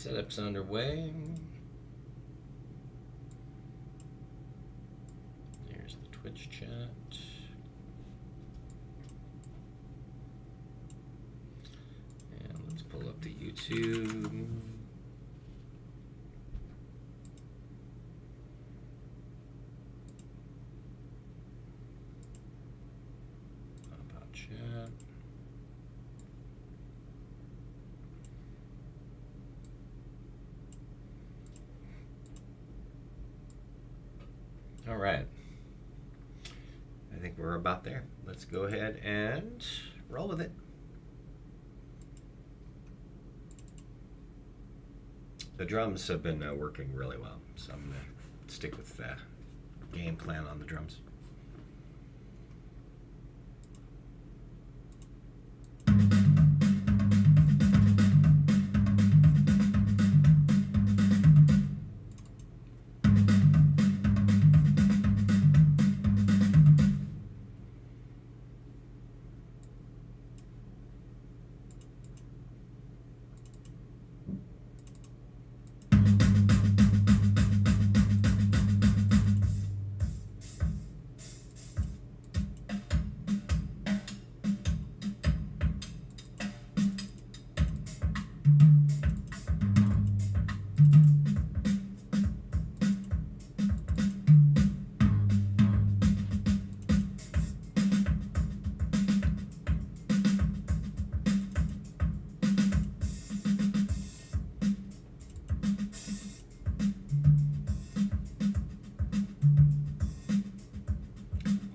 Setup's underway. There's the Twitch chat. And let's pull up the YouTube. About chat. All right. I think we're about there. Let's go ahead and roll with it. The drums have been working really well, so I'm going to stick with the game plan on the drums.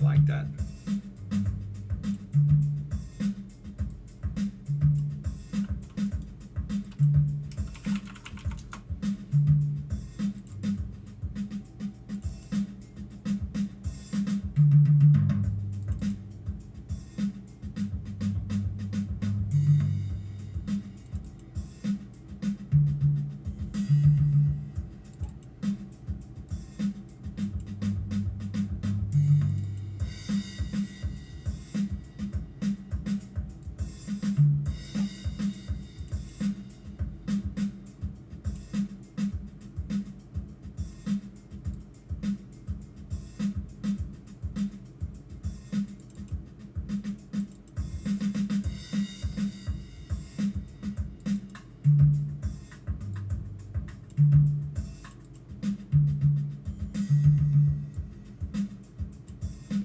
Like that.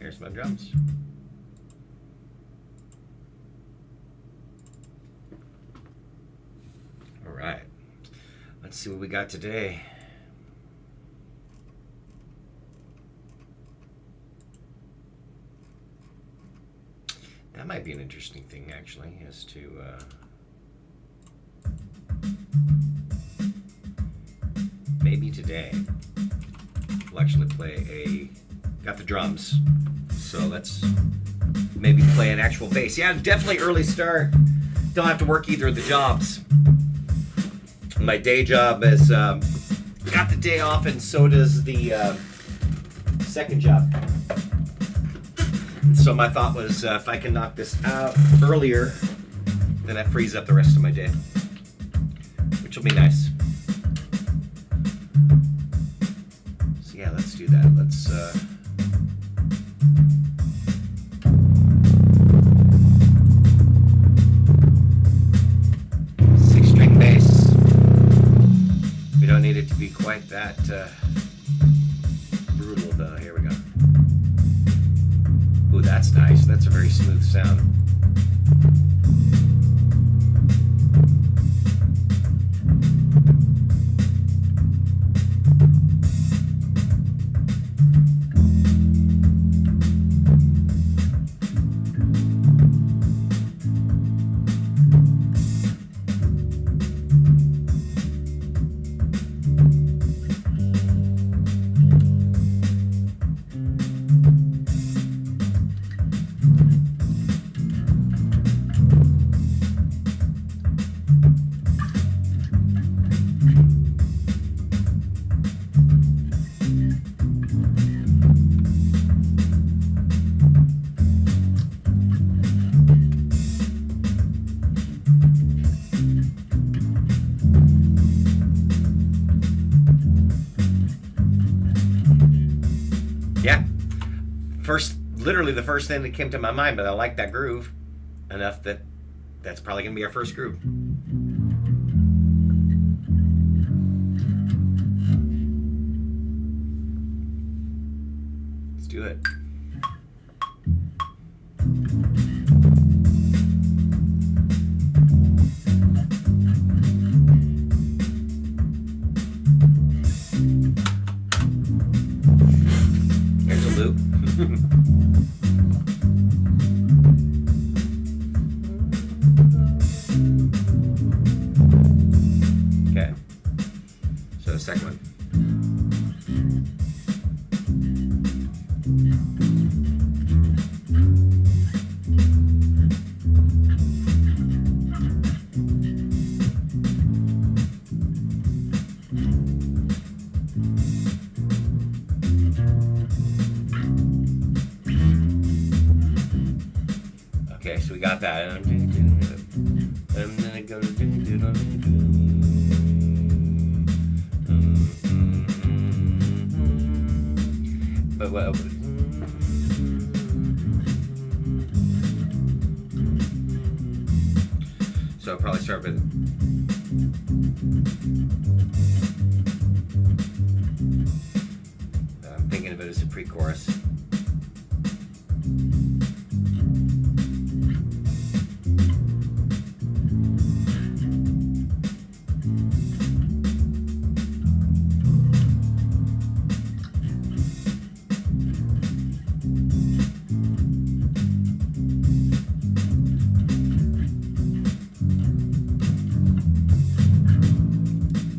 Here's my drums. All right. Let's see what we got today. That might be an interesting thing, actually, is to maybe today we'll actually play got the drums, so let's maybe play an actual bass. Yeah, definitely early start. Don't have to work either of the jobs. My day job has got the day off, and so does the second job. And so my thought was, if I can knock this out earlier, then that frees up the rest of my day, which will be nice. So yeah, let's do that. Let's six-string bass. We don't need it to be quite that brutal, though. Here we go. Ooh, that's nice. That's a very smooth sound. literally the first thing that came to my mind, but I like that groove enough that that's probably going to be our first groove. Let's do it. Here's a loop. Okay. So the second one. Okay, so we got that. I'm gonna go but what? So I'll probably start with. I'm thinking of it as a pre-chorus.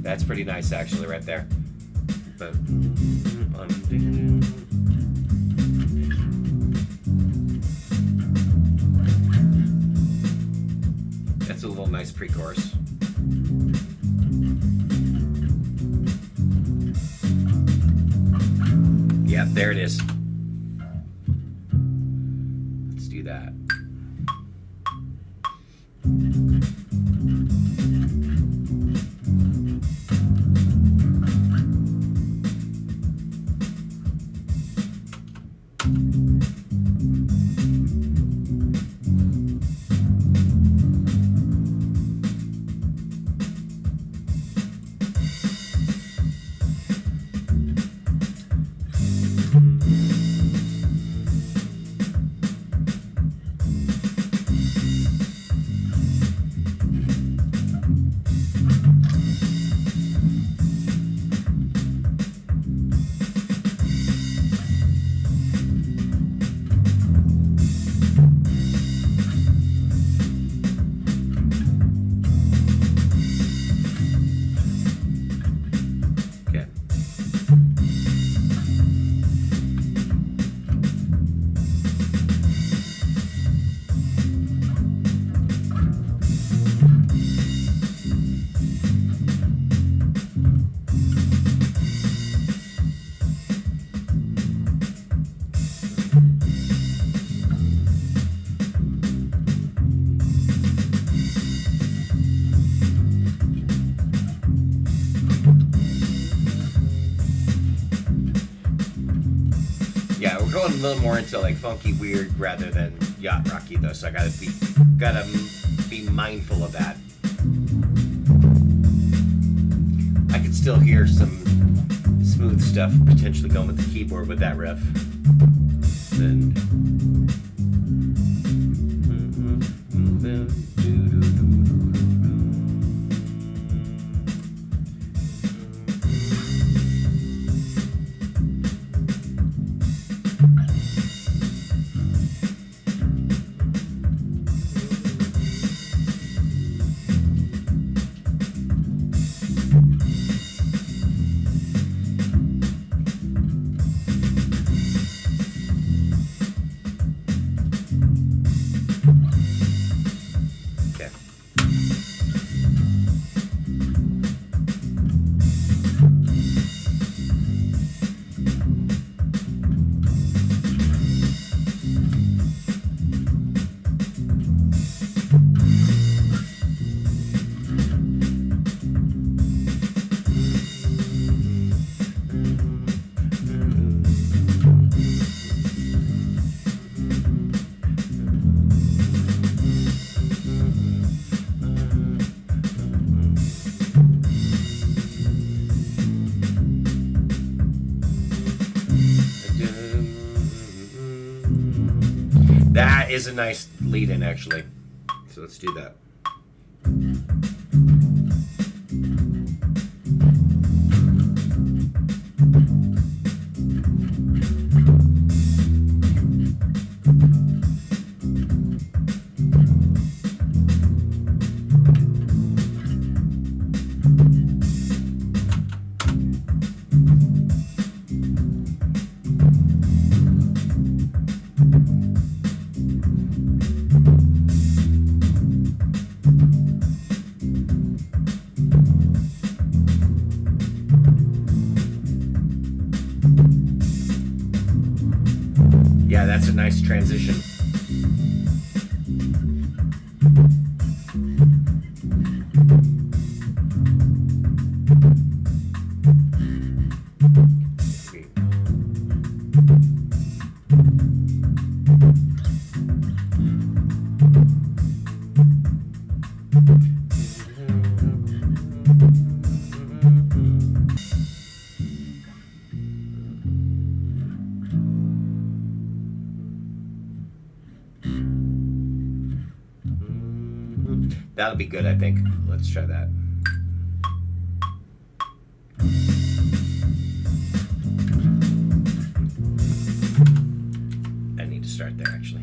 That's pretty nice, actually, right there. But that's a little nice pre-chorus. Yep, there it is. Let's do that. Yeah, we're going a little more into like funky, weird, rather than yacht rocky though. So I gotta be mindful of that. I could still hear some smooth stuff potentially going with the keyboard with that riff. And That is a nice lead-in, actually. So let's do that. Yeah, that's a nice transition. That'll be good, I think. Let's try that. I need to start there, actually.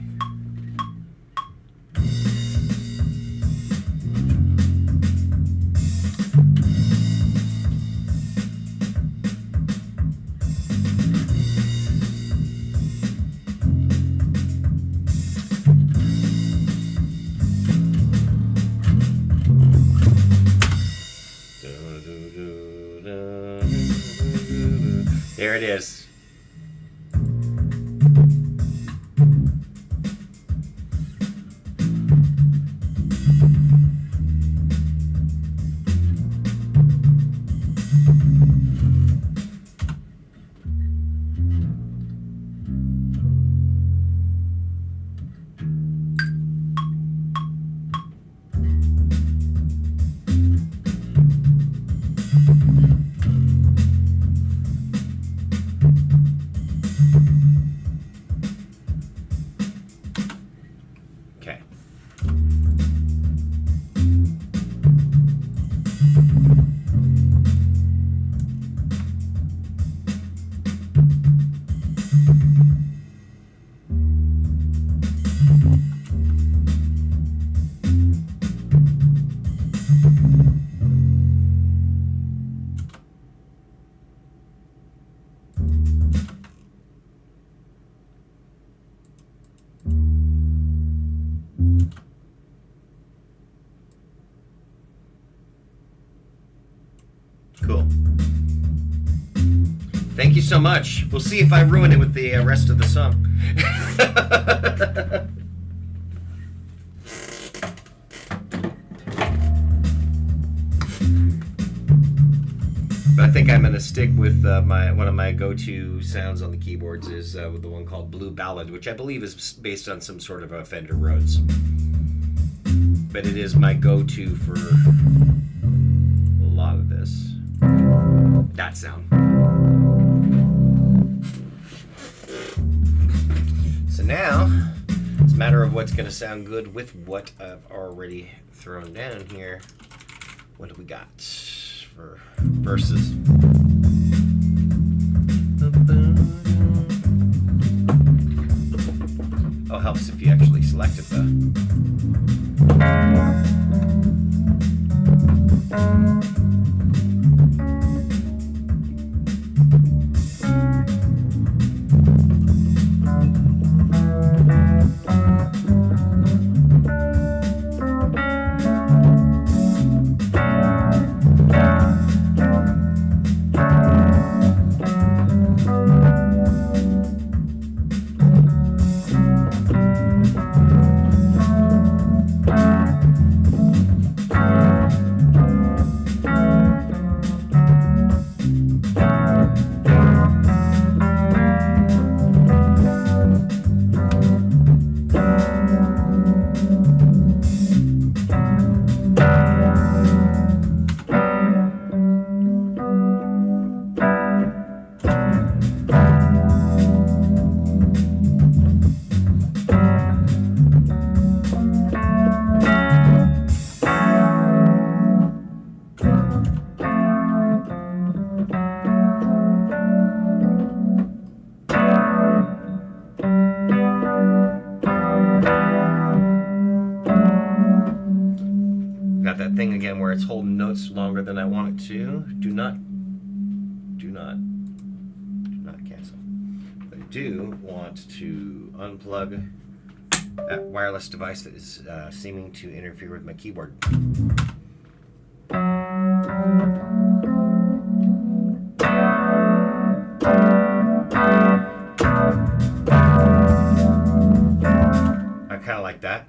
There it is. Okay. Cool. Thank you so much. We'll see if I ruin it with the rest of the song. But I think I'm going to stick with one of my go-to sounds on the keyboards is with the one called Blue Ballad, which I believe is based on some sort of a Fender Rhodes. But it is my go-to for a lot of this. That sound. So now it's a matter of what's going to sound good with what I've already thrown down here. What do we got for verses? Oh, helps if you actually select it though. where it's holding notes longer than I want it to. Do not cancel. But I do want to unplug that wireless device that is seeming to interfere with my keyboard. I kind of like that.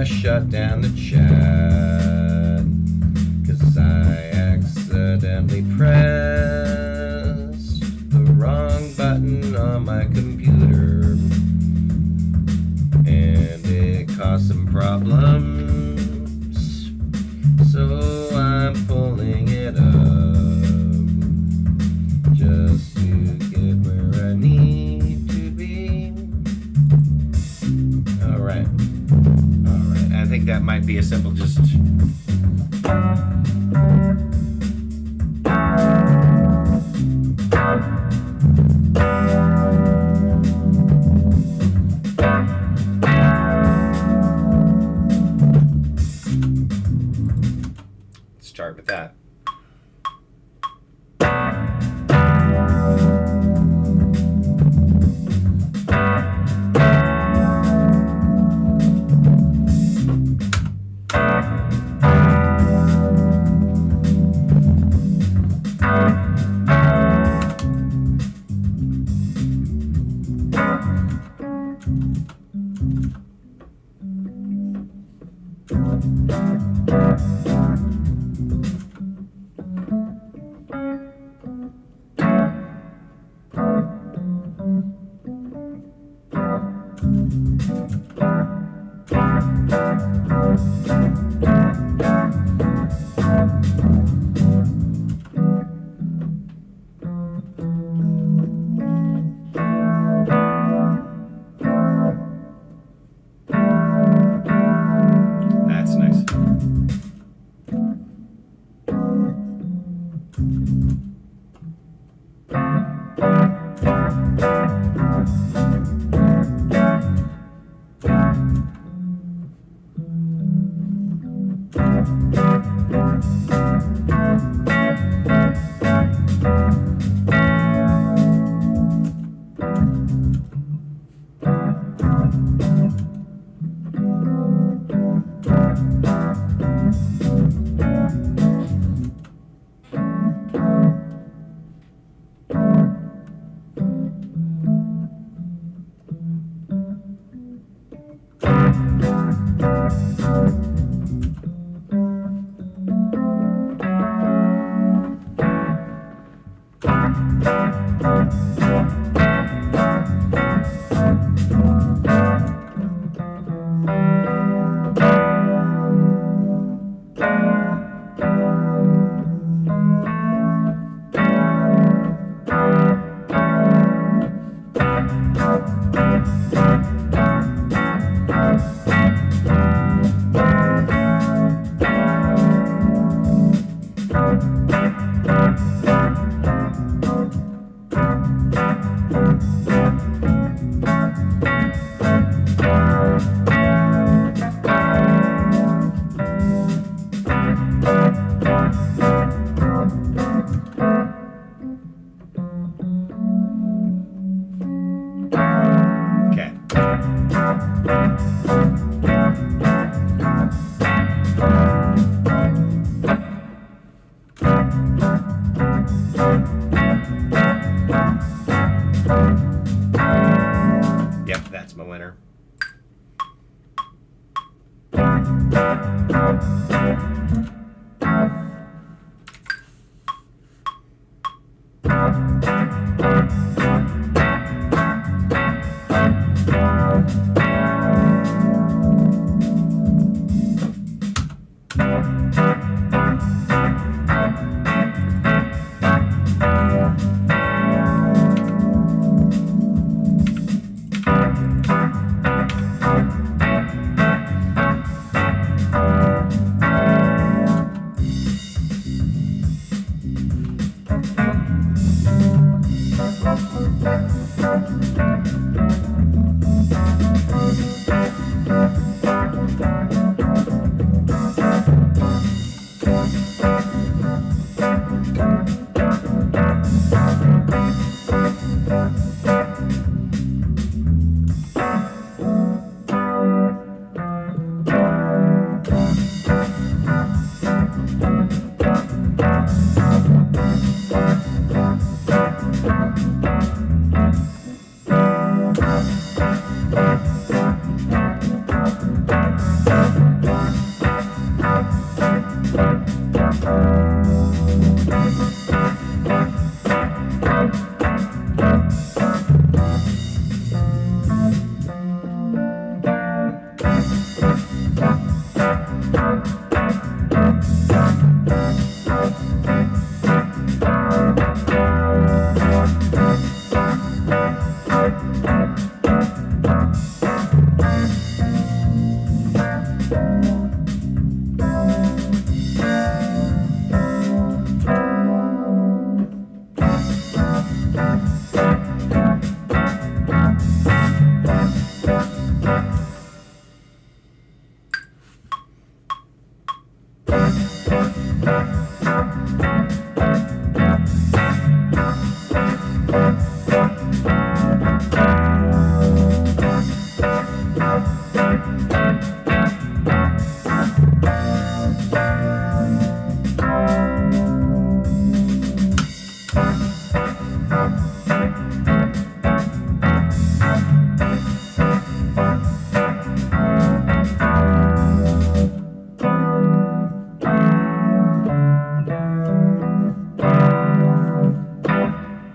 Shut down the chat 'cause I accidentally pressed the wrong button on my computer and it caused some problems, so I'm pulling it up just to get where I need to be. Alright, I think that might be a simple just start with that. That's nice. Yep, that's my winner.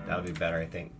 That'll be better, I think.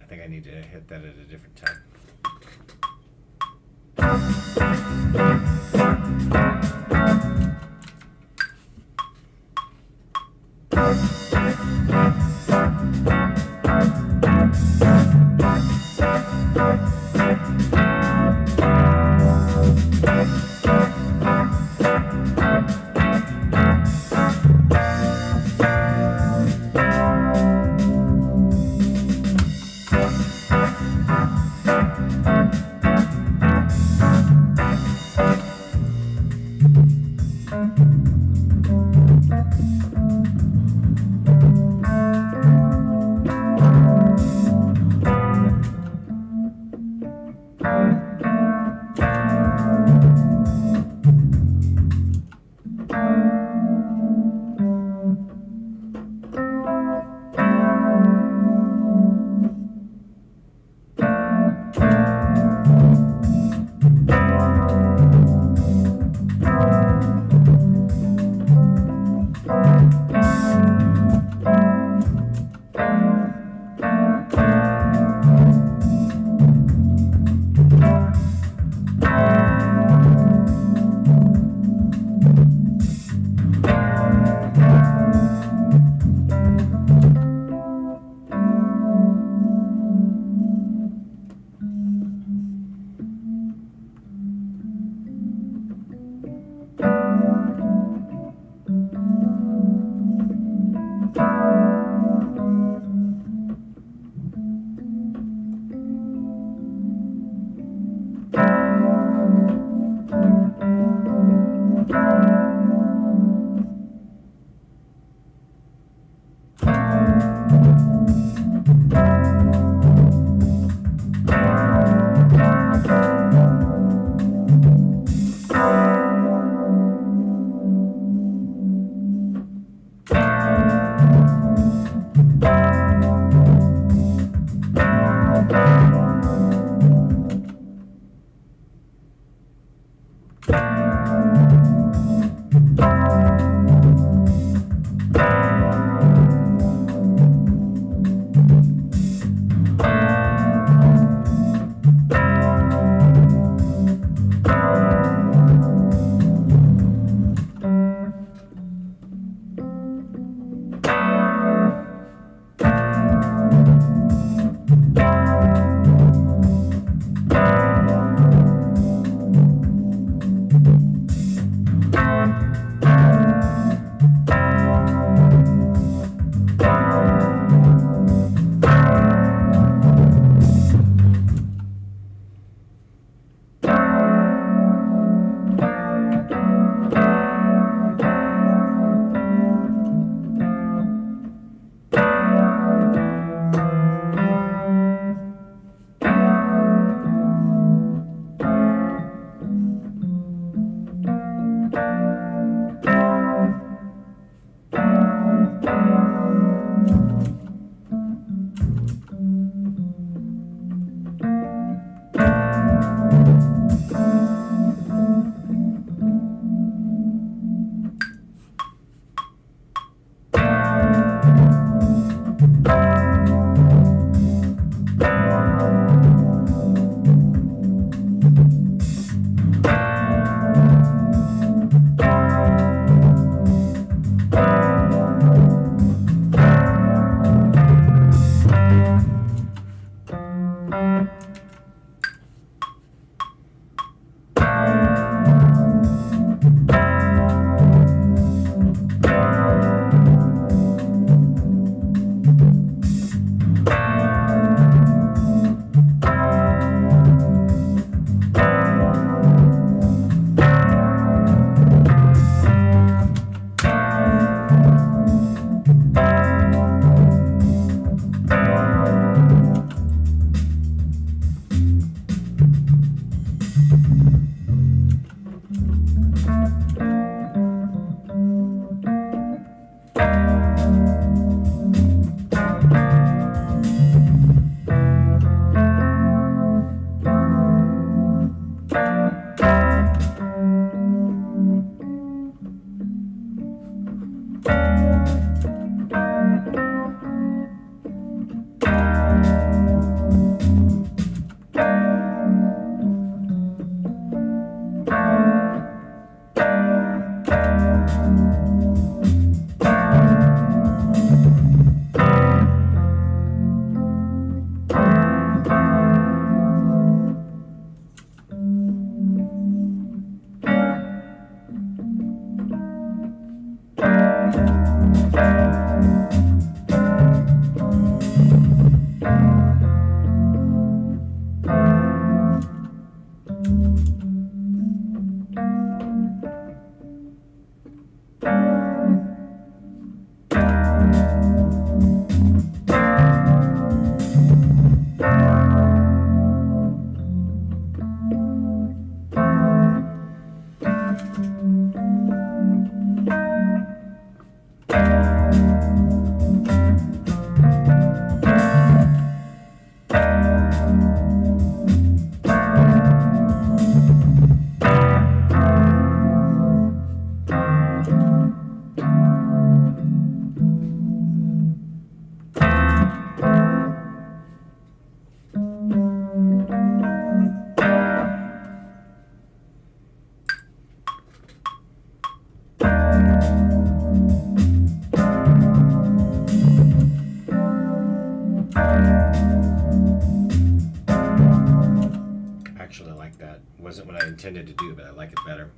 I think I need to hit that at a different time. actually like that. Wasn't what I intended to do, but I like it better.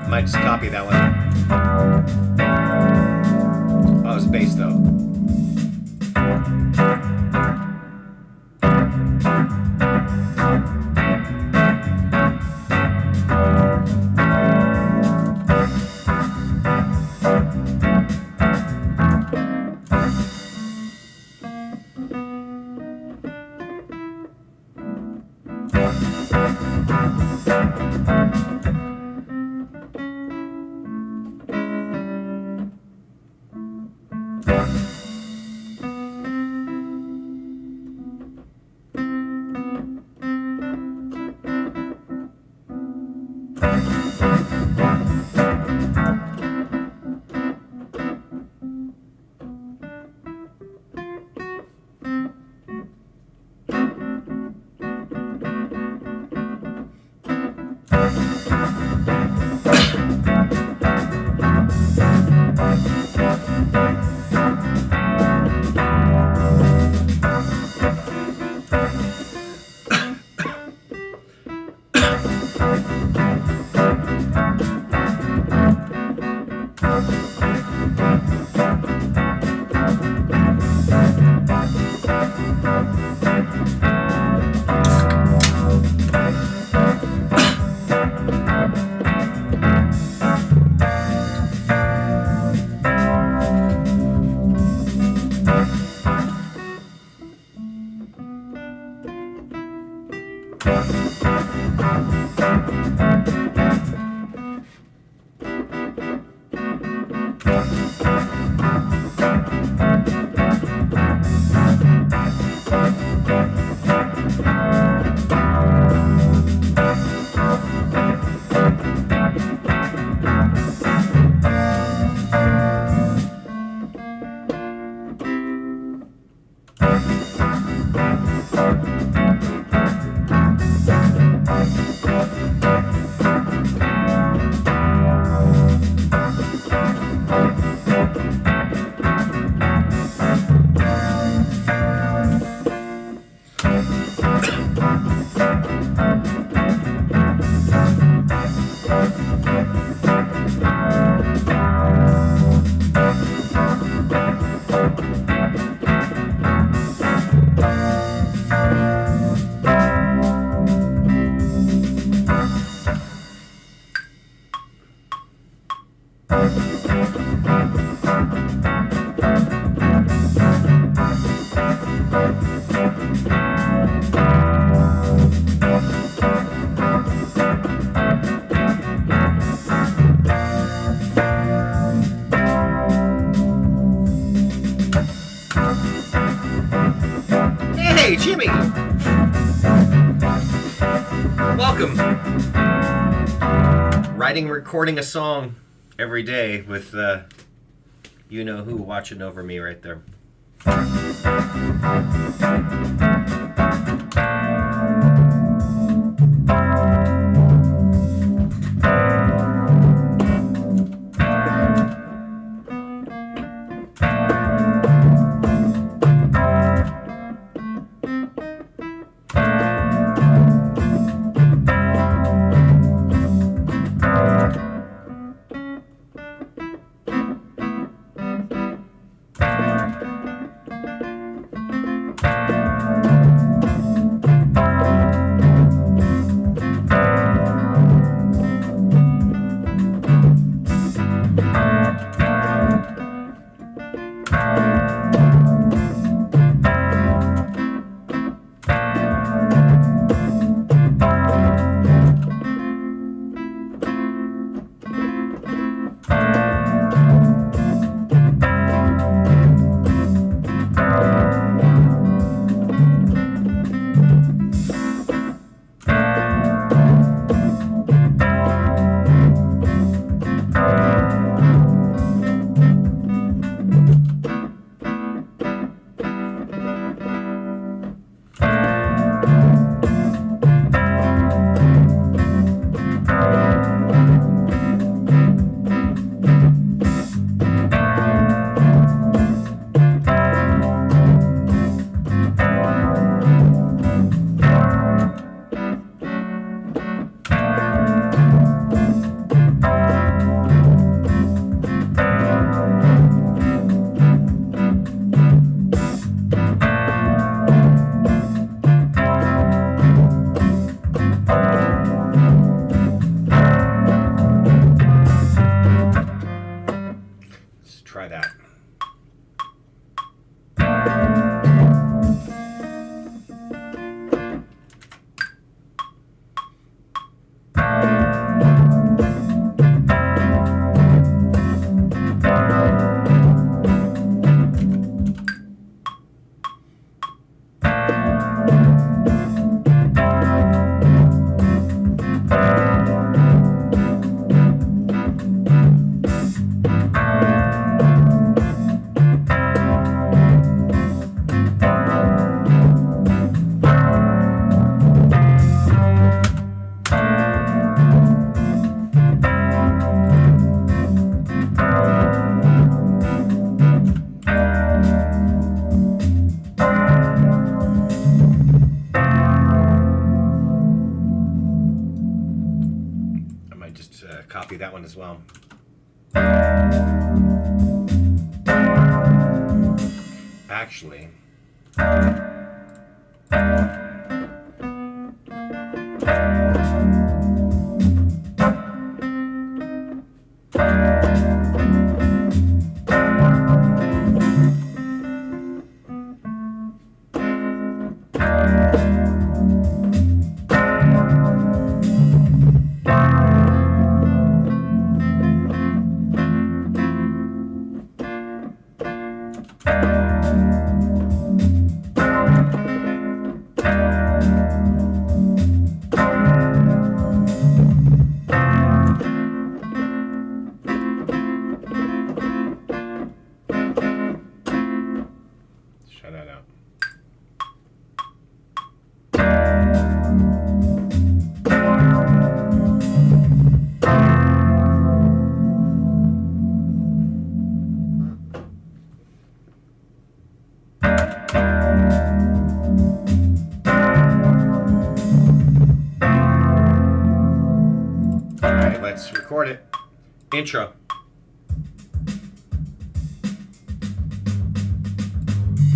Might just copy that one. Oh, it's bass though. Hey, Jimmy! Welcome. Writing and recording a song every day with you know who watching over me right there. Try that. Copy that one as well. Actually, Let's record it. Intro.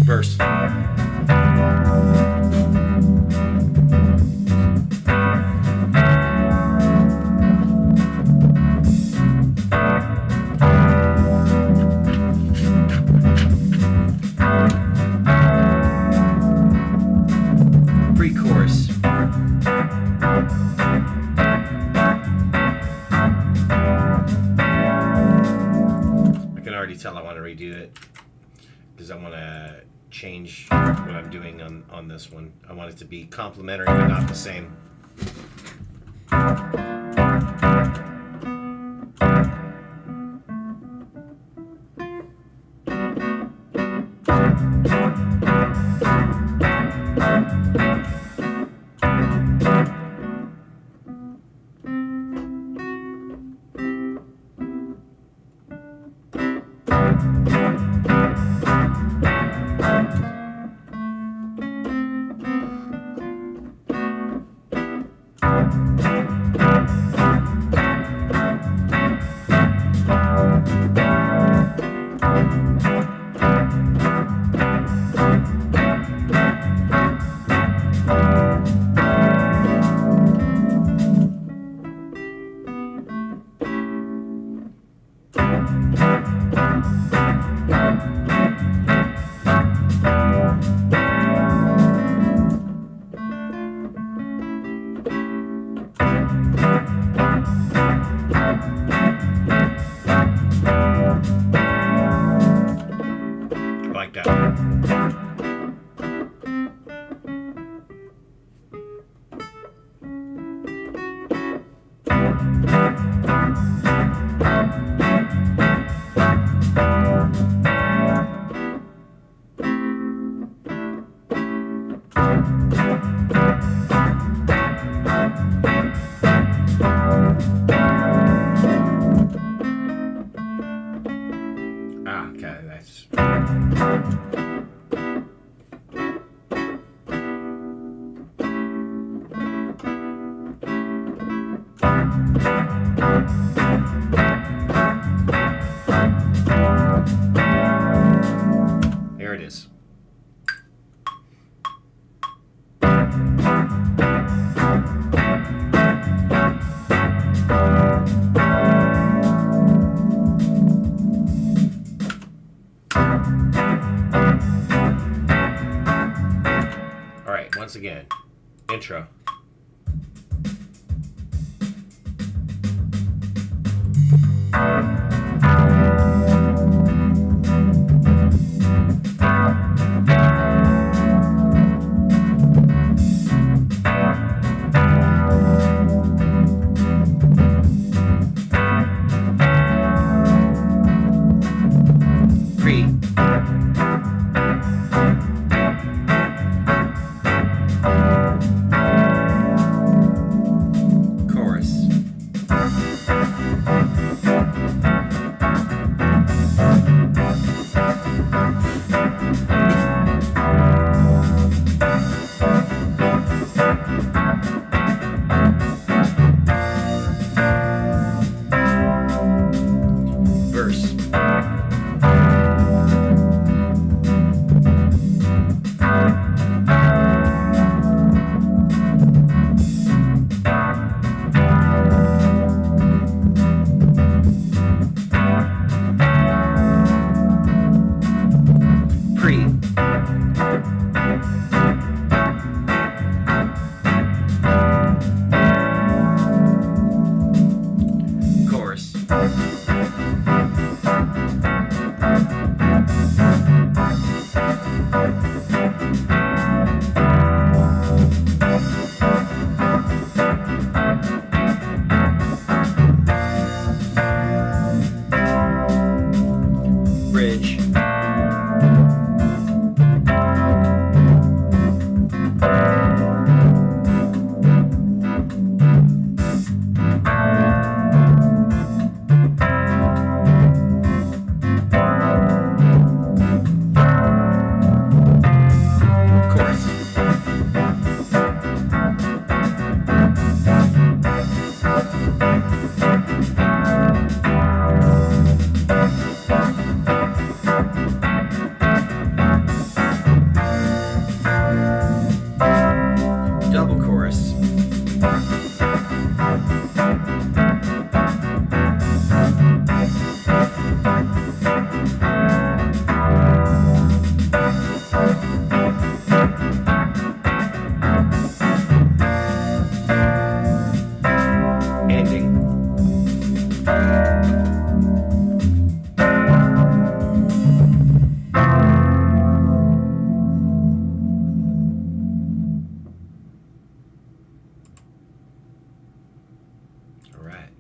Verse. Pre-chorus. I can already tell I want to redo it because I want to change what I'm doing on this one. I want it to be complementary but not the same. Like that. Okay, that's... There it is. All right, once again, intro. Pre.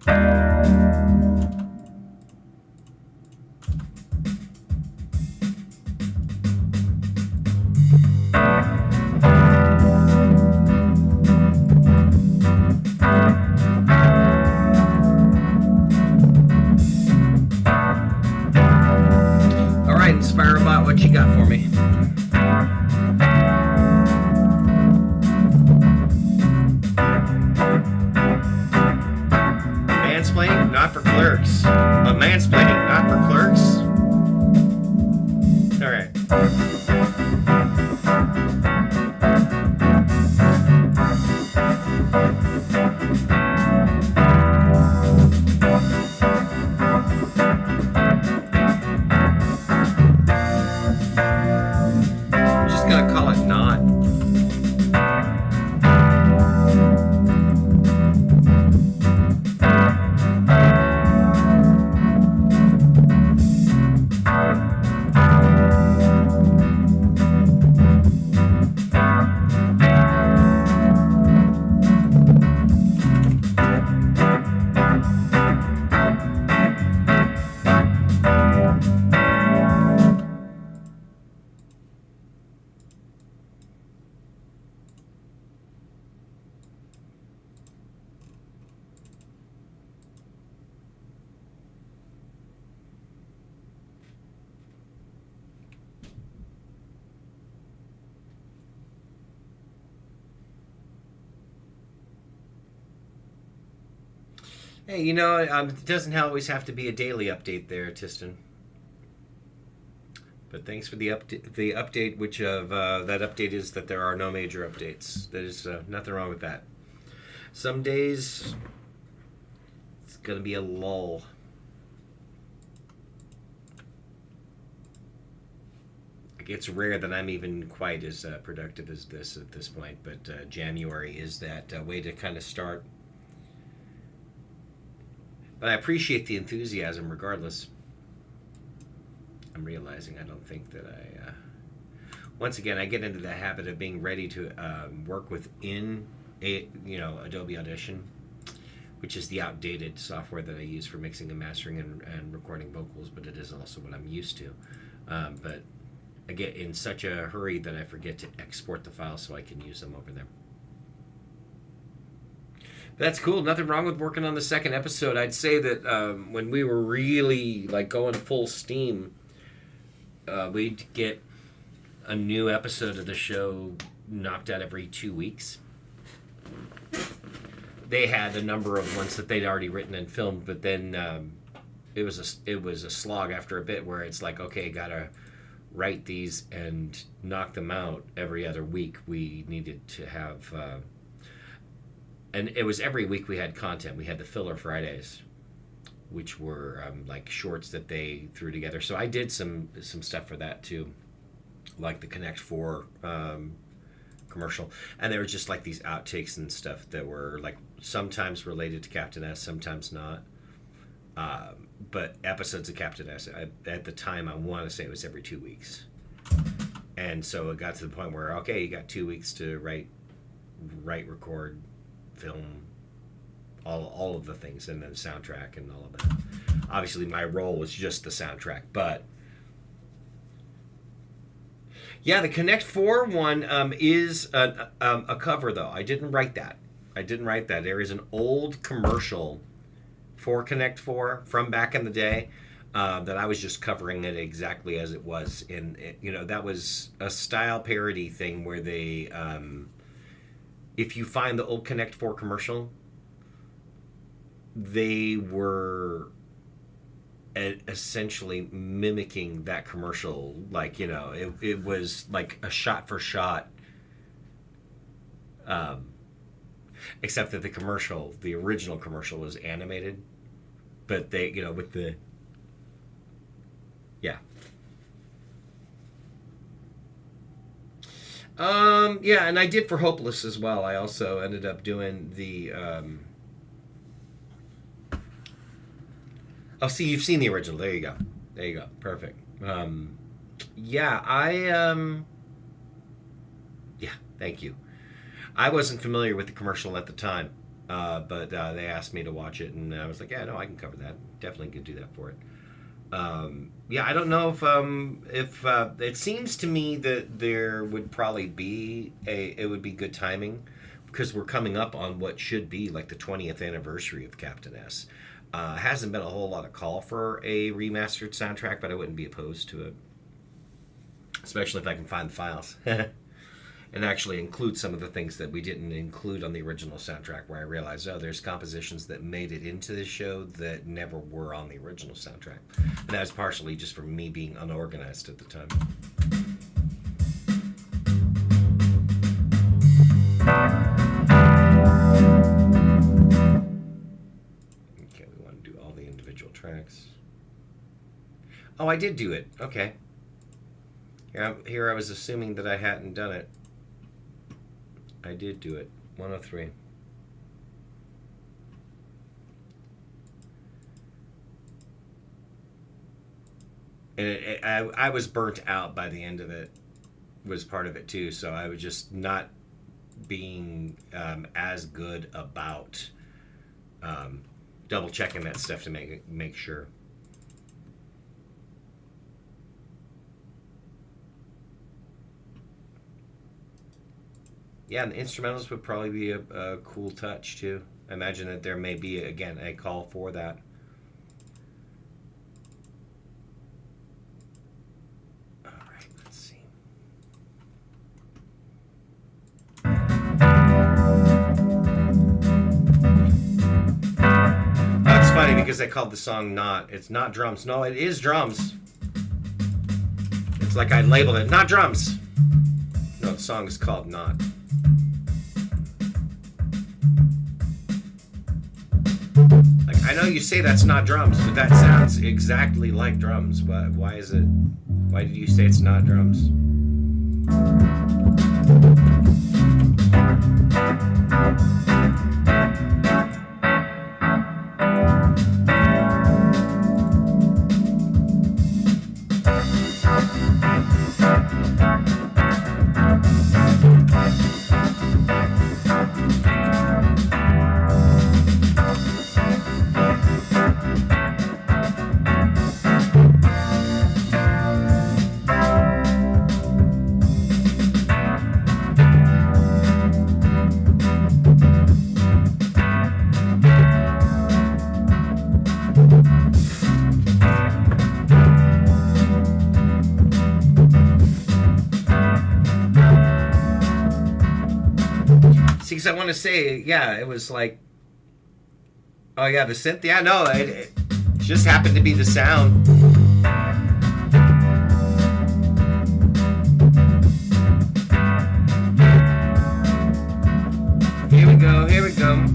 All right, InspireBot, what you got for me? Mansplaining, not for clerks. Mansplaining, not for clerks. All right. I'm just gonna call it not. Hey, you know, it doesn't always have to be a daily update there, Tiston. But thanks for the update. The update, which of that update is that there are no major updates. There's nothing wrong with that. Some days it's gonna be a lull. It's rare that I'm even quite as productive as this at this point, but January is that way to kind of start. But I appreciate the enthusiasm regardless. I'm realizing I don't think that I... once again, I get into the habit of being ready to work within Adobe Audition, which is the outdated software that I use for mixing and mastering and recording vocals, but it is also what I'm used to. But I get in such a hurry that I forget to export the files so I can use them over there. That's cool. Nothing wrong with working on the second episode. I'd say that when we were really like going full steam, we'd get a new episode of the show knocked out every 2 weeks. They had a number of ones that they'd already written and filmed, but then it was a slog after a bit where it's like, okay, gotta write these and knock them out every other week. We needed to have... and it was every week we had content. We had the filler Fridays, which were like shorts that they threw together. So I did some stuff for that too, like the Connect 4 commercial. And there were just like these outtakes and stuff that were like sometimes related to Captain S, sometimes not. But episodes of Captain S, at the time, I want to say it was every 2 weeks. And so it got to the point where, okay, you got 2 weeks to write, record, film, all of the things, and then soundtrack and all of that. Obviously, my role was just the soundtrack, but yeah, the Connect 4 one is a cover, though. I didn't write that. There is an old commercial for Connect 4 from back in the day that I was just covering it exactly as it was. And that was a style parody thing where they... if you find the old Connect 4 commercial, they were essentially mimicking that commercial. Like, it was like a shot for shot. Except that the original commercial was animated. But they, with the... Yeah. Yeah, and I did for Hopeless as well. I also ended up doing the... Oh, see, you've seen the original. There you go. Perfect. Yeah, yeah, thank you. I wasn't familiar with the commercial at the time. But they asked me to watch it, and I was like, yeah, no, I can cover that. Definitely could do that for it. Yeah, I don't know if it seems to me that there would probably be it would be good timing because we're coming up on what should be like the 20th anniversary of Captain S. Hasn't been a whole lot of call for a remastered soundtrack, but I wouldn't be opposed to it, especially if I can find the files. And actually include some of the things that we didn't include on the original soundtrack, where I realized, oh, there's compositions that made it into this show that never were on the original soundtrack. And that was partially just from me being unorganized at the time. Okay, we want to do all the individual tracks. Oh, I did do it. Okay. Here I was assuming that I hadn't done it. I did do it. 103. And I was burnt out by the end of it, was part of it too. So I was just not being as good about double checking that stuff to make sure. Yeah, and the instrumentals would probably be a cool touch too. I imagine that there may be, again, a call for that. All right, let's see. That's funny because I called the song not. It's not drums. No, it is drums. It's like I labeled it, not drums. No, the song is called Not. Like, I know you say that's not drums, but that sounds exactly like drums. Why is it? Why did you say it's not drums? Because I want to say, yeah, it was like, oh yeah, the synth. Yeah, no, it just happened to be the sound. Here we go, here we go.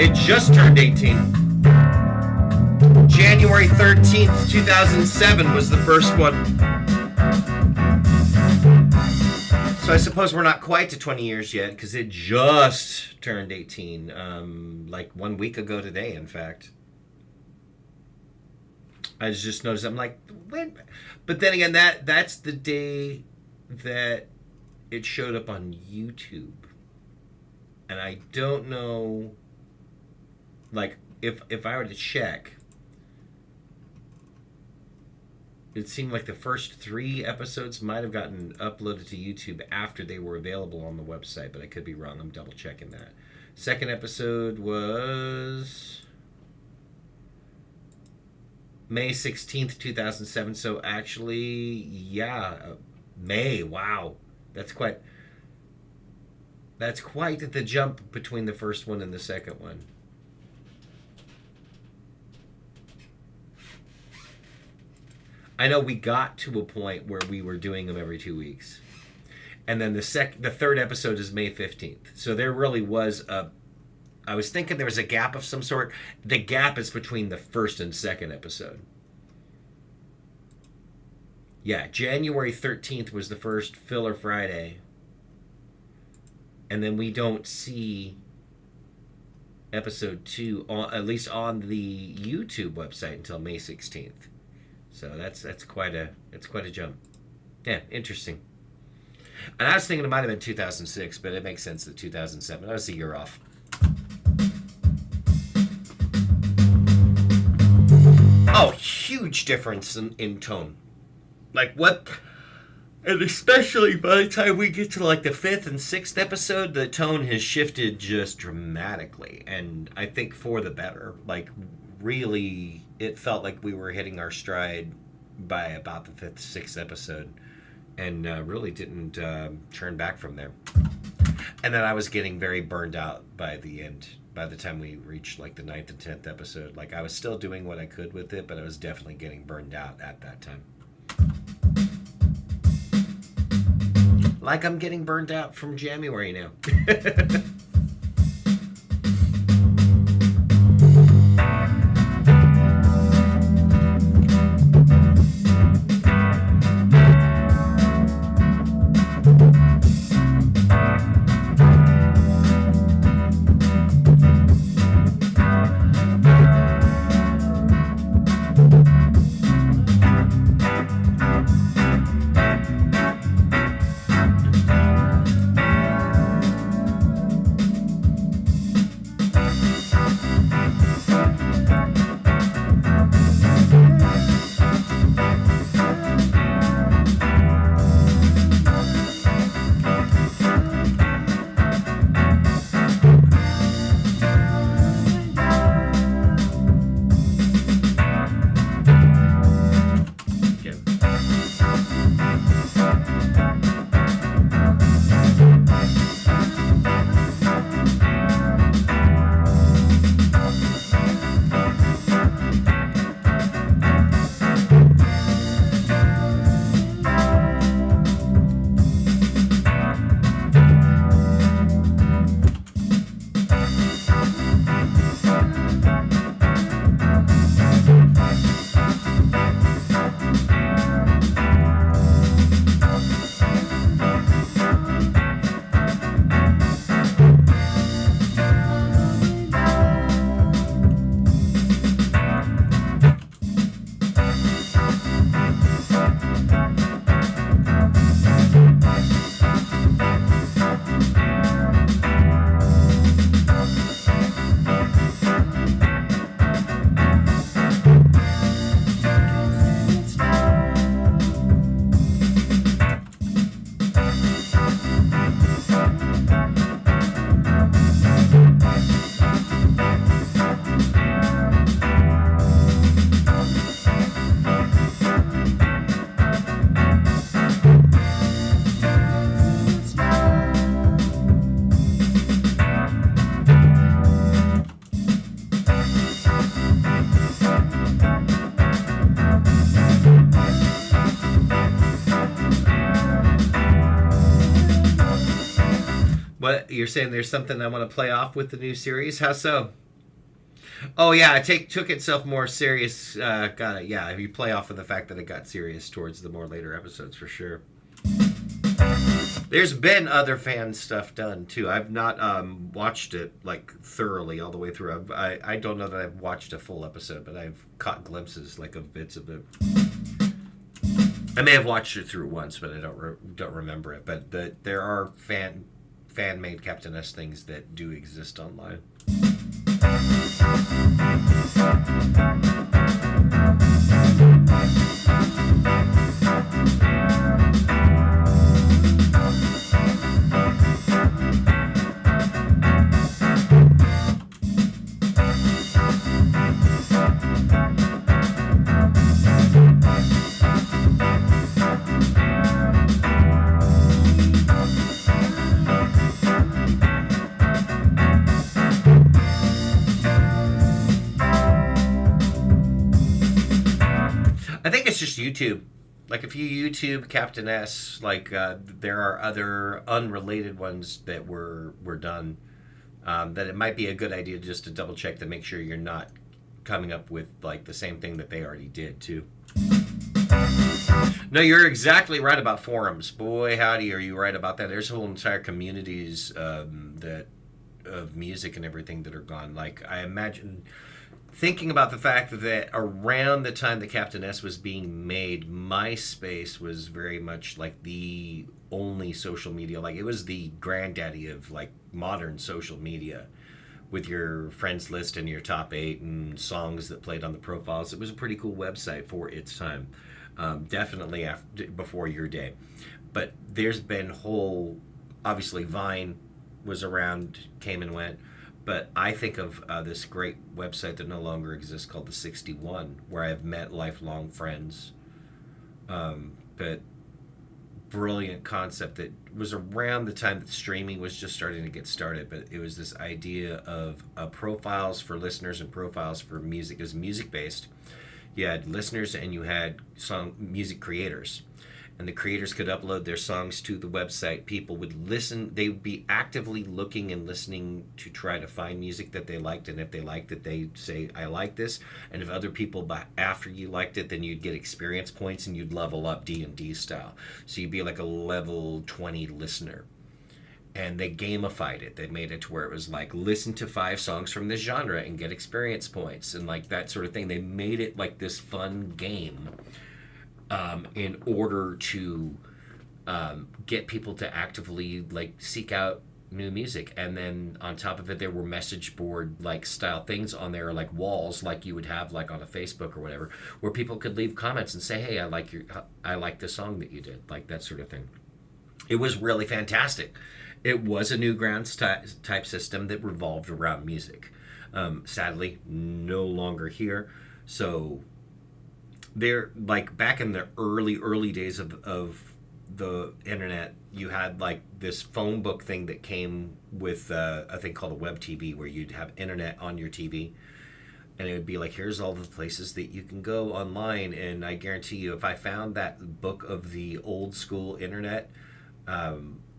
It just turned 18. January 13th, 2007 was the first one. So I suppose we're not quite to 20 years yet, because it just turned 18, like 1 week ago today, in fact. I just noticed, I'm like, when? But then again, that's the day that it showed up on YouTube. And I don't know, like, if I were to check, it seemed like the first 3 episodes might have gotten uploaded to YouTube after they were available on the website, but I could be wrong. I'm double checking that. Second episode was May 16th, 2007. So actually, yeah, May. Wow. That's quite the jump between the first one and the second one. I know we got to a point where we were doing them every 2 weeks. And then the third episode is May 15th. So there really was I was thinking there was a gap of some sort. The gap is between the first and second episode. Yeah, January 13th was the first filler Friday. And then we don't see episode 2, at least on the YouTube website, until May 16th. So that's quite a jump. Yeah, interesting. And I was thinking it might have been 2006, but it makes sense that 2007. I was a year off. Oh, huge difference in tone. Like what? And especially by the time we get to like the 5th and 6th episode, the tone has shifted just dramatically. And I think for the better. Like really, it felt like we were hitting our stride by about the 5th, 6th episode. And really didn't turn back from there. And then I was getting very burned out by the end. By the time we reached like the 9th and 10th episode. Like I was still doing what I could with it, but I was definitely getting burned out at that time. Like I'm getting burned out from January now. What, you're saying there's something I want to play off with the new series? How so? Oh yeah, it took itself more serious. Got it. Yeah, if you play off of the fact that it got serious towards the more later episodes, for sure. There's been other fan stuff done too. I've not watched it like thoroughly all the way through. I don't know that I've watched a full episode, but I've caught glimpses like of bits of it. I may have watched it through once, but I don't remember it. But there are fan made Captain S things that do exist online. I think it's just YouTube. Like if you YouTube Captain S, like there are other unrelated ones that were done. That it might be a good idea just to double check to make sure you're not coming up with like the same thing that they already did too. No, you're exactly right about forums. Boy, howdy, are you right about that? There's whole entire communities that of music and everything that are gone. Like I imagine thinking about the fact that around the time that Captain S was being made, MySpace was very much like the only social media. Like it was the granddaddy of like modern social media, with your friends list and your top 8 and songs that played on the profiles. It was a pretty cool website for its time. Definitely before your day. But there's been whole, obviously Vine was around, came and went. But I think of this great website that no longer exists called the 61, where I've met lifelong friends. But brilliant concept that was around the time that streaming was just starting to get started. But it was this idea of profiles for listeners and profiles for music. It was music based. You had listeners and you had music creators, and the creators could upload their songs to the website. People would listen. They would be actively looking and listening to try to find music that they liked, and if they liked it, they'd say, I like this. And if other people, after you liked it, then you'd get experience points and you'd level up D&D style. So you'd be like a level 20 listener. And they gamified it. They made it to where it was like, listen to 5 songs from this genre and get experience points and like that sort of thing. They made it like this fun game in order to get people to actively like seek out new music. And then on top of it, there were message board like style things on there, like walls like you would have like on a Facebook or whatever, where people could leave comments and say, hey, I like the song that you did, like that sort of thing. It was really fantastic. It was a Newgrounds type system that revolved around music. Sadly, no longer here. So they're like back in the early days of the internet, you had like this phone book thing that came with a thing called a web TV, where you'd have internet on your TV, and it would be like, here's all the places that you can go online. And I guarantee you, if I found that book of the old school internet,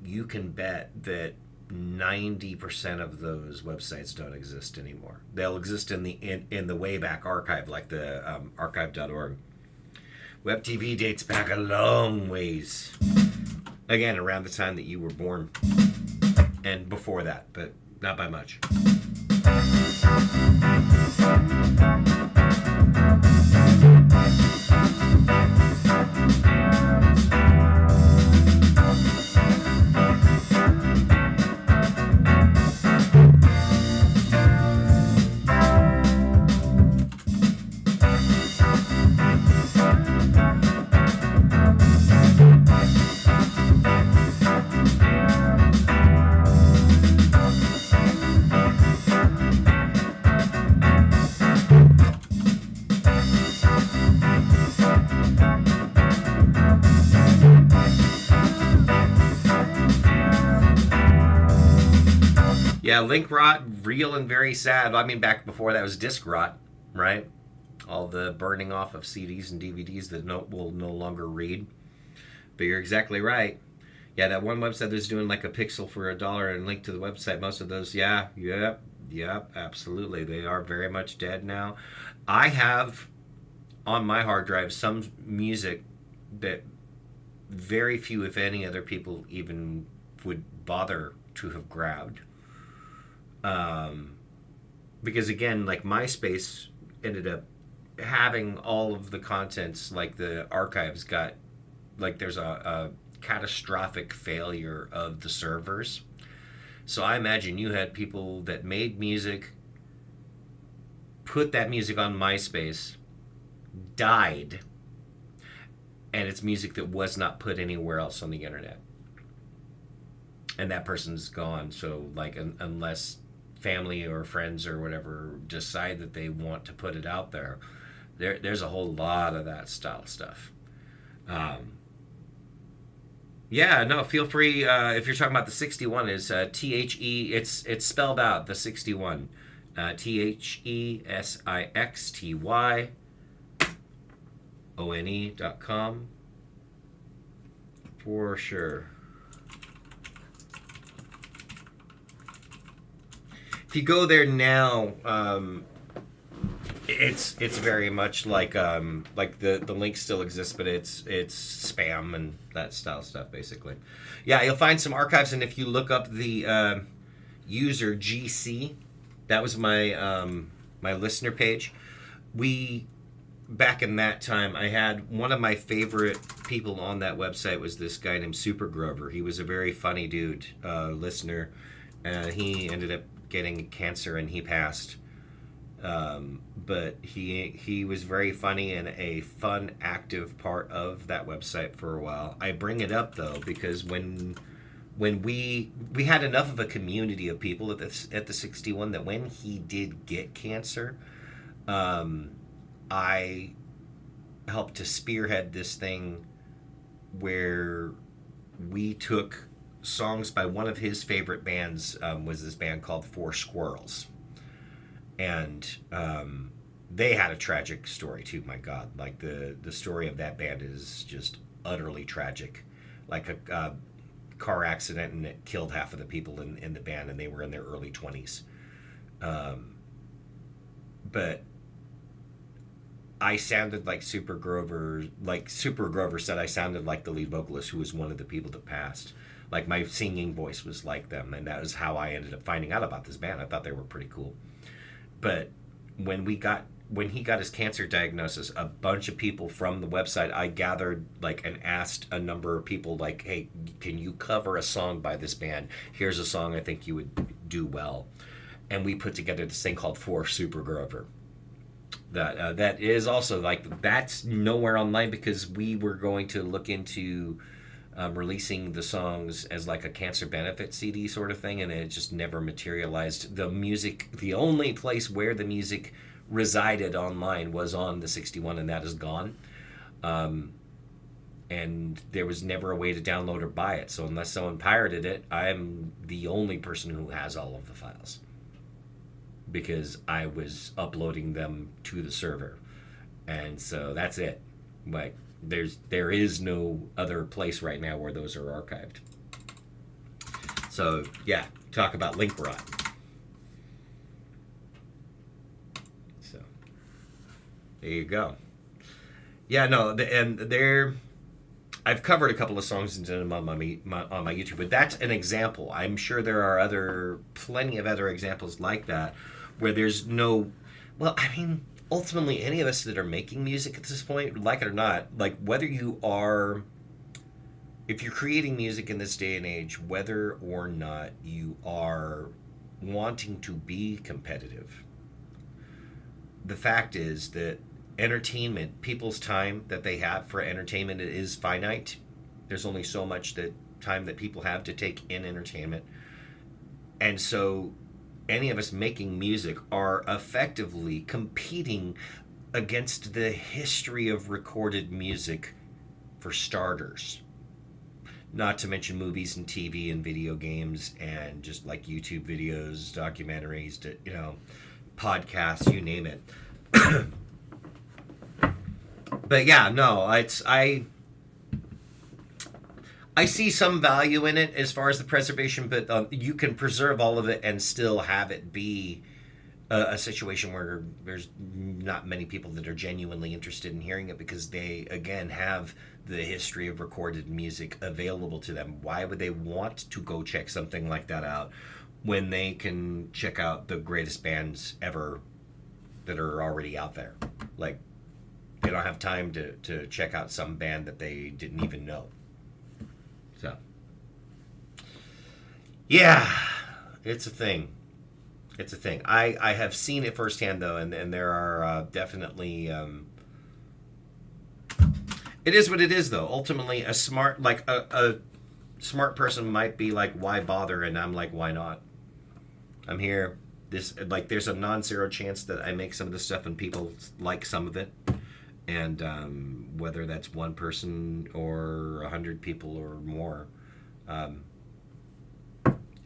you can bet that 90% of those websites don't exist anymore. They'll exist in the Wayback Archive, like the archive.org. Web TV dates back a long ways. Again, around the time that you were born. And before that, but not by much. Yeah, link rot, real and very sad. I mean, back before that was disc rot, right? All the burning off of CDs and DVDs that will no longer read. But you're exactly right. Yeah, that one website that's doing like a pixel for $1 and link to the website. Most of those, yeah, Yep, absolutely. They are very much dead now. I have on my hard drive some music that very few, if any, other people even would bother to have grabbed. Um, because again, like MySpace ended up having all of the contents, like the archives got, like there's a catastrophic failure of the servers. So I imagine you had people that made music, put that music on MySpace, died, and it's music that was not put anywhere else on the internet. And that person's gone. So, like, unless family or friends or whatever decide that they want to put it out there, there's a whole lot of that style stuff. Um, yeah, no, feel free. If you're talking about the 61, is THE, it's spelled out, the 61. THESIXTYONE.com for sure. If you go there now, it's very much like the link still exists, but it's spam and that style stuff basically. Yeah, you'll find some archives, and if you look up the user GC, that was my my listener page. We back in that time, I had one of my favorite people on that website was this guy named Super Grover. He was a very funny dude, listener. He ended up getting cancer and he passed. But he was very funny and a fun, active part of that website for a while. I bring it up though because when we had enough of a community of people at the 61 that when he did get cancer, I helped to spearhead this thing where we took songs by one of his favorite bands, was this band called Four Squirrels, and they had a tragic story too. My God, like the story of that band is just utterly tragic, like a car accident, and it killed half of the people in the band, and they were in their early 20s. But I sounded like Super Grover. Like Super Grover said, I sounded like the lead vocalist, who was one of the people that passed. Like my singing voice was like them, and that was how I ended up finding out about this band. I thought they were pretty cool. But when he got his cancer diagnosis, a bunch of people from the website, I gathered like and asked a number of people like, hey, can you cover a song by this band? Here's a song I think you would do well. And we put together this thing called For Super Grover. That is also like, that's nowhere online because we were going to look into releasing the songs as like a cancer benefit CD sort of thing, and it just never materialized. The music, the only place where the music resided online was on the 61, and that is gone. And there was never a way to download or buy it, so unless someone pirated it, I'm the only person who has all of the files because I was uploading them to the server, and so that's it. Like there is no other place right now where those are archived. So yeah, talk about link rot. So there you go. Yeah, no, and there, I've covered a couple of songs and done them on my YouTube, but that's an example. I'm sure there are plenty of other examples like that, where there's no, well, I mean, ultimately, any of us that are making music at this point, like it or not, like whether you are, if you're creating music in this day and age, whether or not you are wanting to be competitive, the fact is that entertainment, people's time that they have for entertainment is finite. There's only so much that time that people have to take in entertainment. And so any of us making music are effectively competing against the history of recorded music for starters. Not to mention movies and TV and video games and just like YouTube videos, documentaries, podcasts, you name it. But yeah, no, I I see some value in it as far as the preservation, but you can preserve all of it and still have it be a situation where there's not many people that are genuinely interested in hearing it because they, again, have the history of recorded music available to them. Why would they want to go check something like that out when they can check out the greatest bands ever that are already out there? Like, they don't have time to check out some band that they didn't even know. So, yeah, it's a thing. It's a thing. I have seen it firsthand, though, and there are definitely... it is what it is, though. Ultimately, a smart smart person might be like, why bother? And I'm like, why not? I'm here. There's a non-zero chance that I make some of this stuff and people like some of it. And whether that's one person or 100 people or more,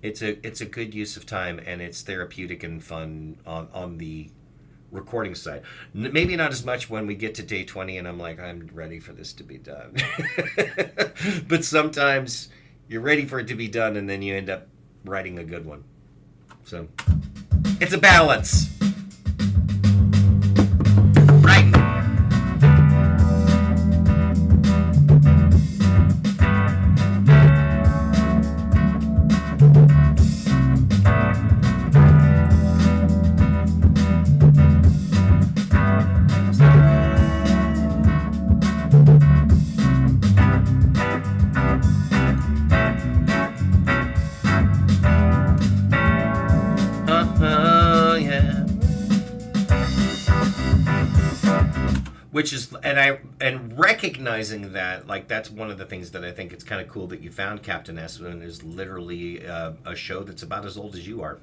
it's a good use of time, and it's therapeutic and fun on the recording side. Maybe not as much when we get to day 20 and I'm like, I'm ready for this to be done. But sometimes you're ready for it to be done and then you end up writing a good one. So it's a balance. Right. Which is, and recognizing that, like, that's one of the things that I think it's kind of cool that you found Captain S, and is literally a show that's about as old as you are.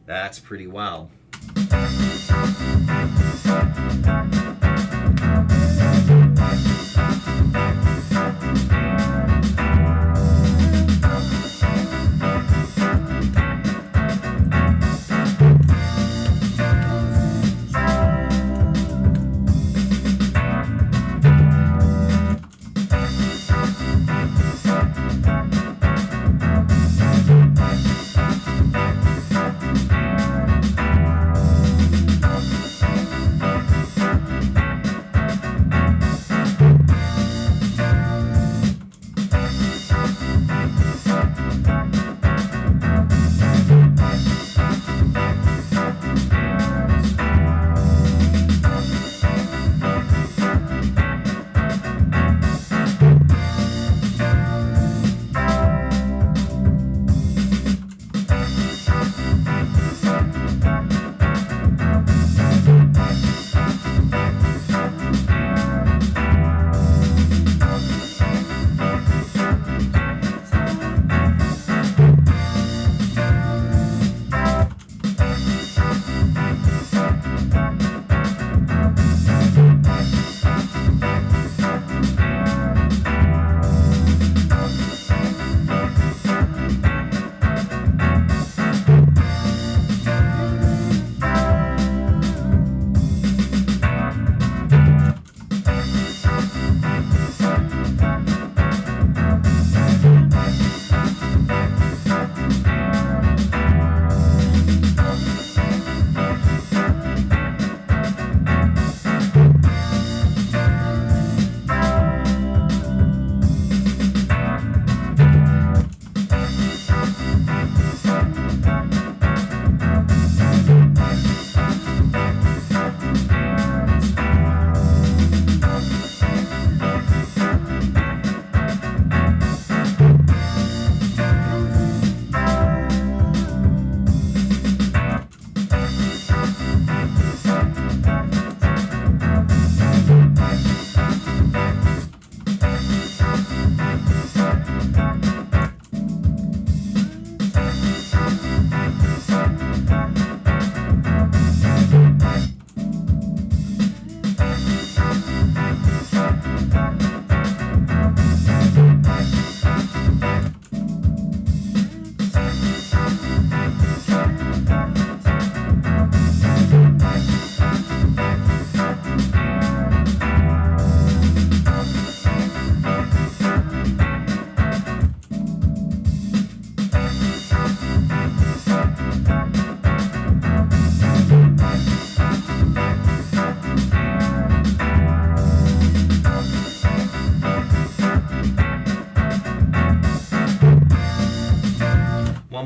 That's pretty wild.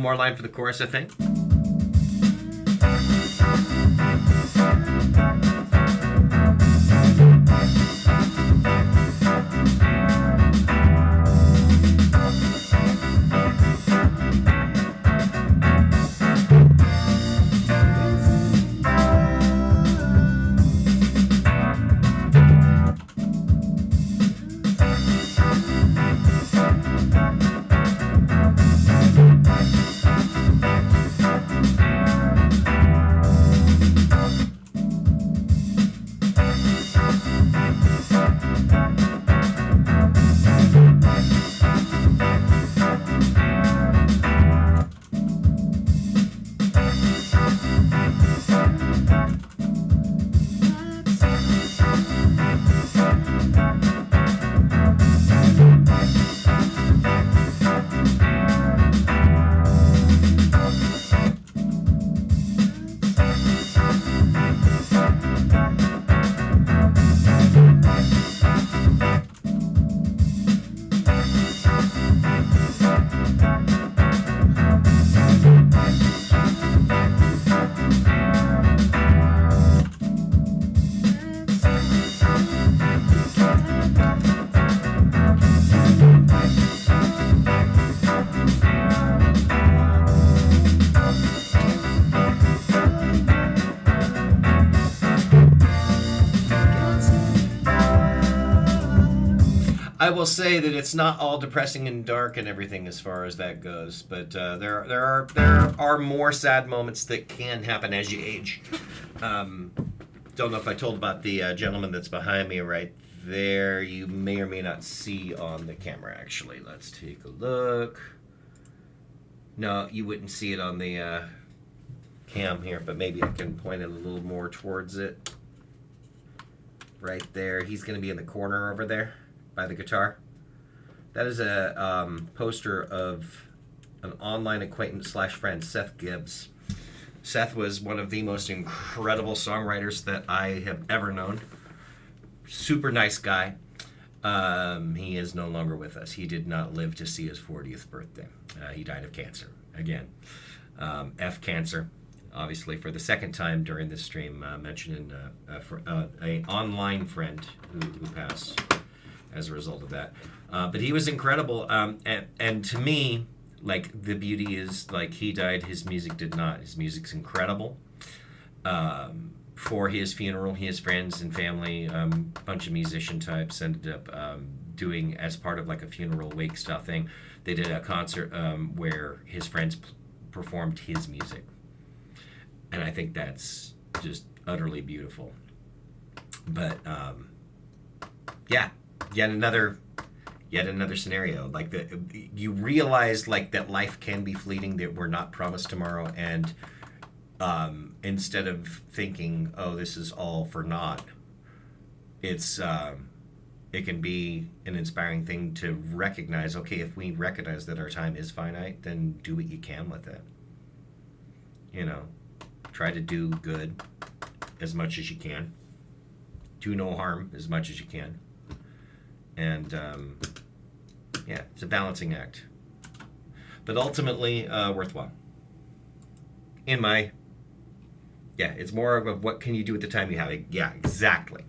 One more line for the chorus, I think. I will say that it's not all depressing and dark and everything as far as that goes, but there are more sad moments that can happen as you age. Don't know if I told about the gentleman that's behind me right there. You may or may not see on the camera. Actually, let's take a look. No, you wouldn't see it on the cam here, but maybe I can point it a little more towards it. Right there. He's going to be in the corner over there by the guitar. That is a poster of an online acquaintance slash friend, Seth Gibbs. Seth was one of the most incredible songwriters that I have ever known. Super nice guy. He is no longer with us. He did not live to see his 40th birthday. He died of cancer. Again, F cancer. Obviously, for the second time during this stream, mentioning an online friend who passed as a result of that. But he was incredible. And to me, like, the beauty is, like, he died, his music did not. His music's incredible. For his funeral, his friends and family, a bunch of musician types ended up doing, as part of like a funeral wake style thing, they did a concert where his friends performed his music. And I think that's just utterly beautiful. But yeah, yet another scenario. Like, you realize, like, that life can be fleeting, that we're not promised tomorrow, and instead of thinking, oh, this is all for naught, it's it can be an inspiring thing to recognize, okay, if we recognize that our time is finite, then do what you can with it. You know, try to do good as much as you can. Do no harm as much as you can. And yeah, it's a balancing act, but ultimately worthwhile. It's more of a, what can you do with the time you have? Yeah, exactly.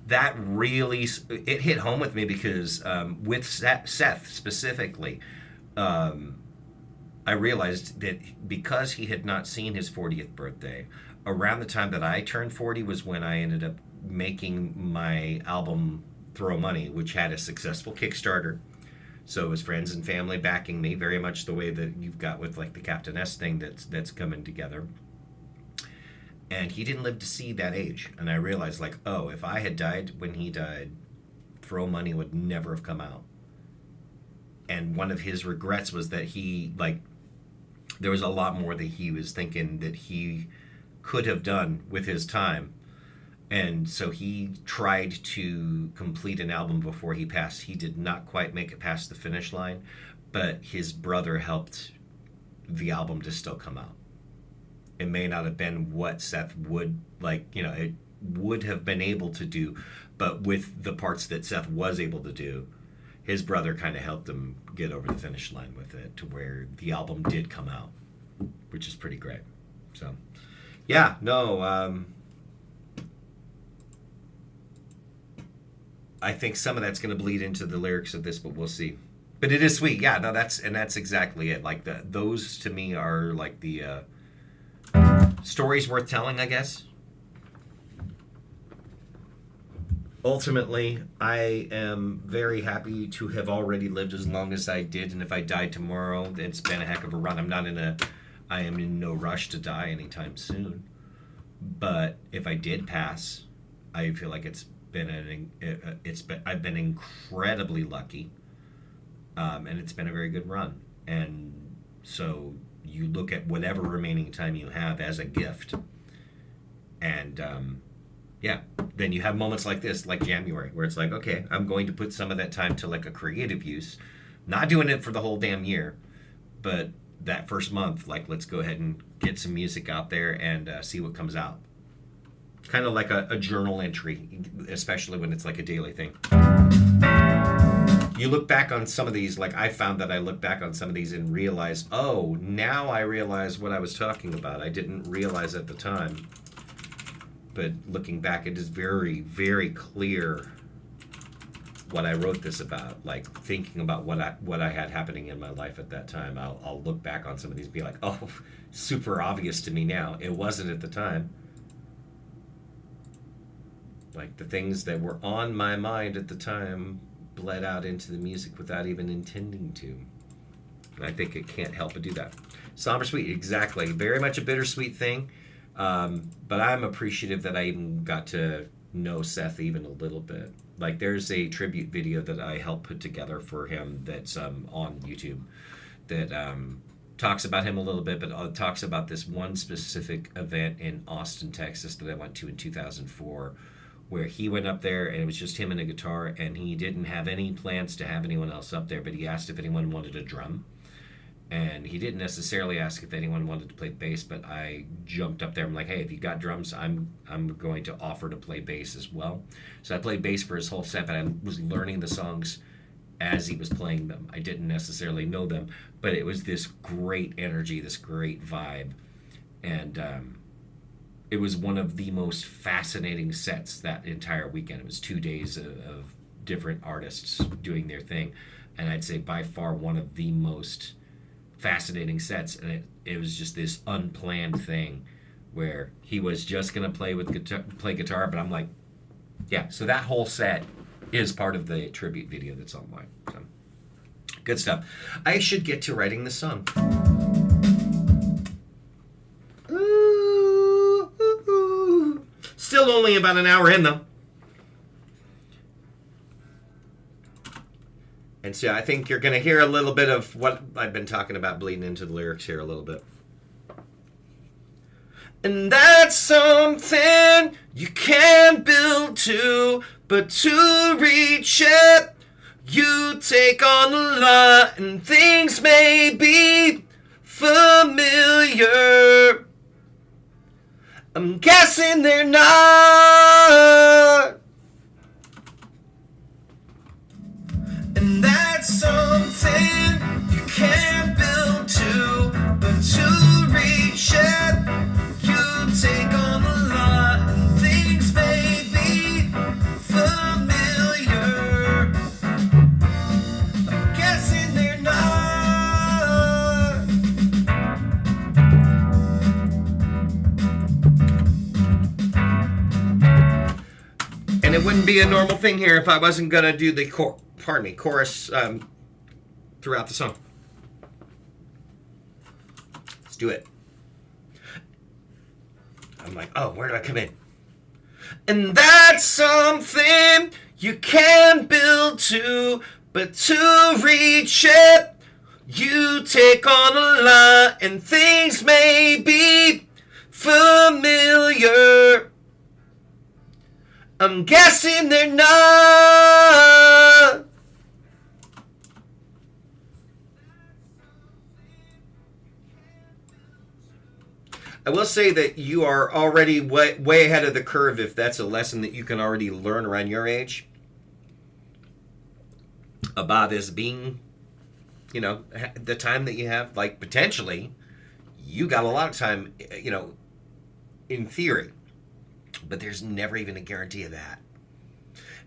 That really, it hit home with me because with Seth specifically, I realized that because he had not seen his 40th birthday, around the time that I turned 40 was when I ended up making my album Throw Money, which had a successful Kickstarter. So it was friends and family backing me, very much the way that you've got with like the Captain S thing that's coming together. And he didn't live to see that age. And I realized, like, oh, if I had died when he died, Throw Money would never have come out. And one of his regrets was that he, like, there was a lot more that he was thinking that he could have done with his time. And so he tried to complete an album before he passed. He did not quite make it past the finish line, but his brother helped the album to still come out. It may not have been what Seth would, like, you know, it would have been able to do, but with the parts that Seth was able to do, his brother kind of helped him get over the finish line with it to where the album did come out, which is pretty great. So, yeah, no, I think some of that's going to bleed into the lyrics of this, but we'll see. But it is sweet. Yeah, no, that's exactly it. Like those to me are like the stories worth telling, I guess. Ultimately, I am very happy to have already lived as long as I did, and if I died tomorrow, it's been a heck of a run. I am in no rush to die anytime soon. But if I did pass, I feel like I've been incredibly lucky, and it's been a very good run. And so you look at whatever remaining time you have as a gift, and yeah, then you have moments like this, like January, where it's like, okay, I'm going to put some of that time to like a creative use, not doing it for the whole damn year, but that first month, like, let's go ahead and get some music out there and see what comes out. Kind of like a journal entry, especially when it's like a daily thing. You look back on some of these, like I found that I look back on some of these and realize, oh, now I realize what I was talking about. I didn't realize at the time. But looking back, it is very, very clear what I wrote this about. Like thinking about what I had happening in my life at that time. I'll look back on some of these and be like, oh, super obvious to me now. It wasn't at the time. Like the things that were on my mind at the time bled out into the music without even intending to. And I think it can't help but do that. Somber sweet, exactly. Very much a bittersweet thing. But I'm appreciative that I even got to know Seth even a little bit. Like there's a tribute video that I helped put together for him that's on YouTube that talks about him a little bit, but talks about this one specific event in Austin, Texas that I went to in 2004, where he went up there and it was just him and a guitar, and he didn't have any plans to have anyone else up there, but he asked if anyone wanted a drum. And he didn't necessarily ask if anyone wanted to play bass, but I jumped up there. I'm like, hey, if you got drums, I'm going to offer to play bass as well. So I played bass for his whole set, but I was learning the songs as he was playing them. I didn't necessarily know them, but it was this great energy, this great vibe. And it was one of the most fascinating sets that entire weekend. It was 2 days of different artists doing their thing. And I'd say by far one of the most fascinating sets, and it was just this unplanned thing where he was just gonna play guitar, but I'm like, yeah. So that whole set is part of the tribute video that's online. So good stuff. I should get to writing the song. Still only about an hour in though. And so I think you're going to hear a little bit of what I've been talking about bleeding into the lyrics here a little bit. And that's something you can build to, but to reach it, you take on a lot, and things may be familiar. I'm guessing they're not. And that's something you can build to, but to reach it, you take on a lot, and things may be familiar. I'm guessing they're not. And it wouldn't be a normal thing here if I wasn't going to do the chorus throughout the song. Let's do it. I'm like, oh, where do I come in? And that's something you can build to, but to reach it, you take on a lot, and things may be familiar. I'm guessing they're not. I will say that you are already way ahead of the curve if that's a lesson that you can already learn around your age. about this being, the time that you have, like potentially, you got a lot of time, in theory, but there's never even a guarantee of that.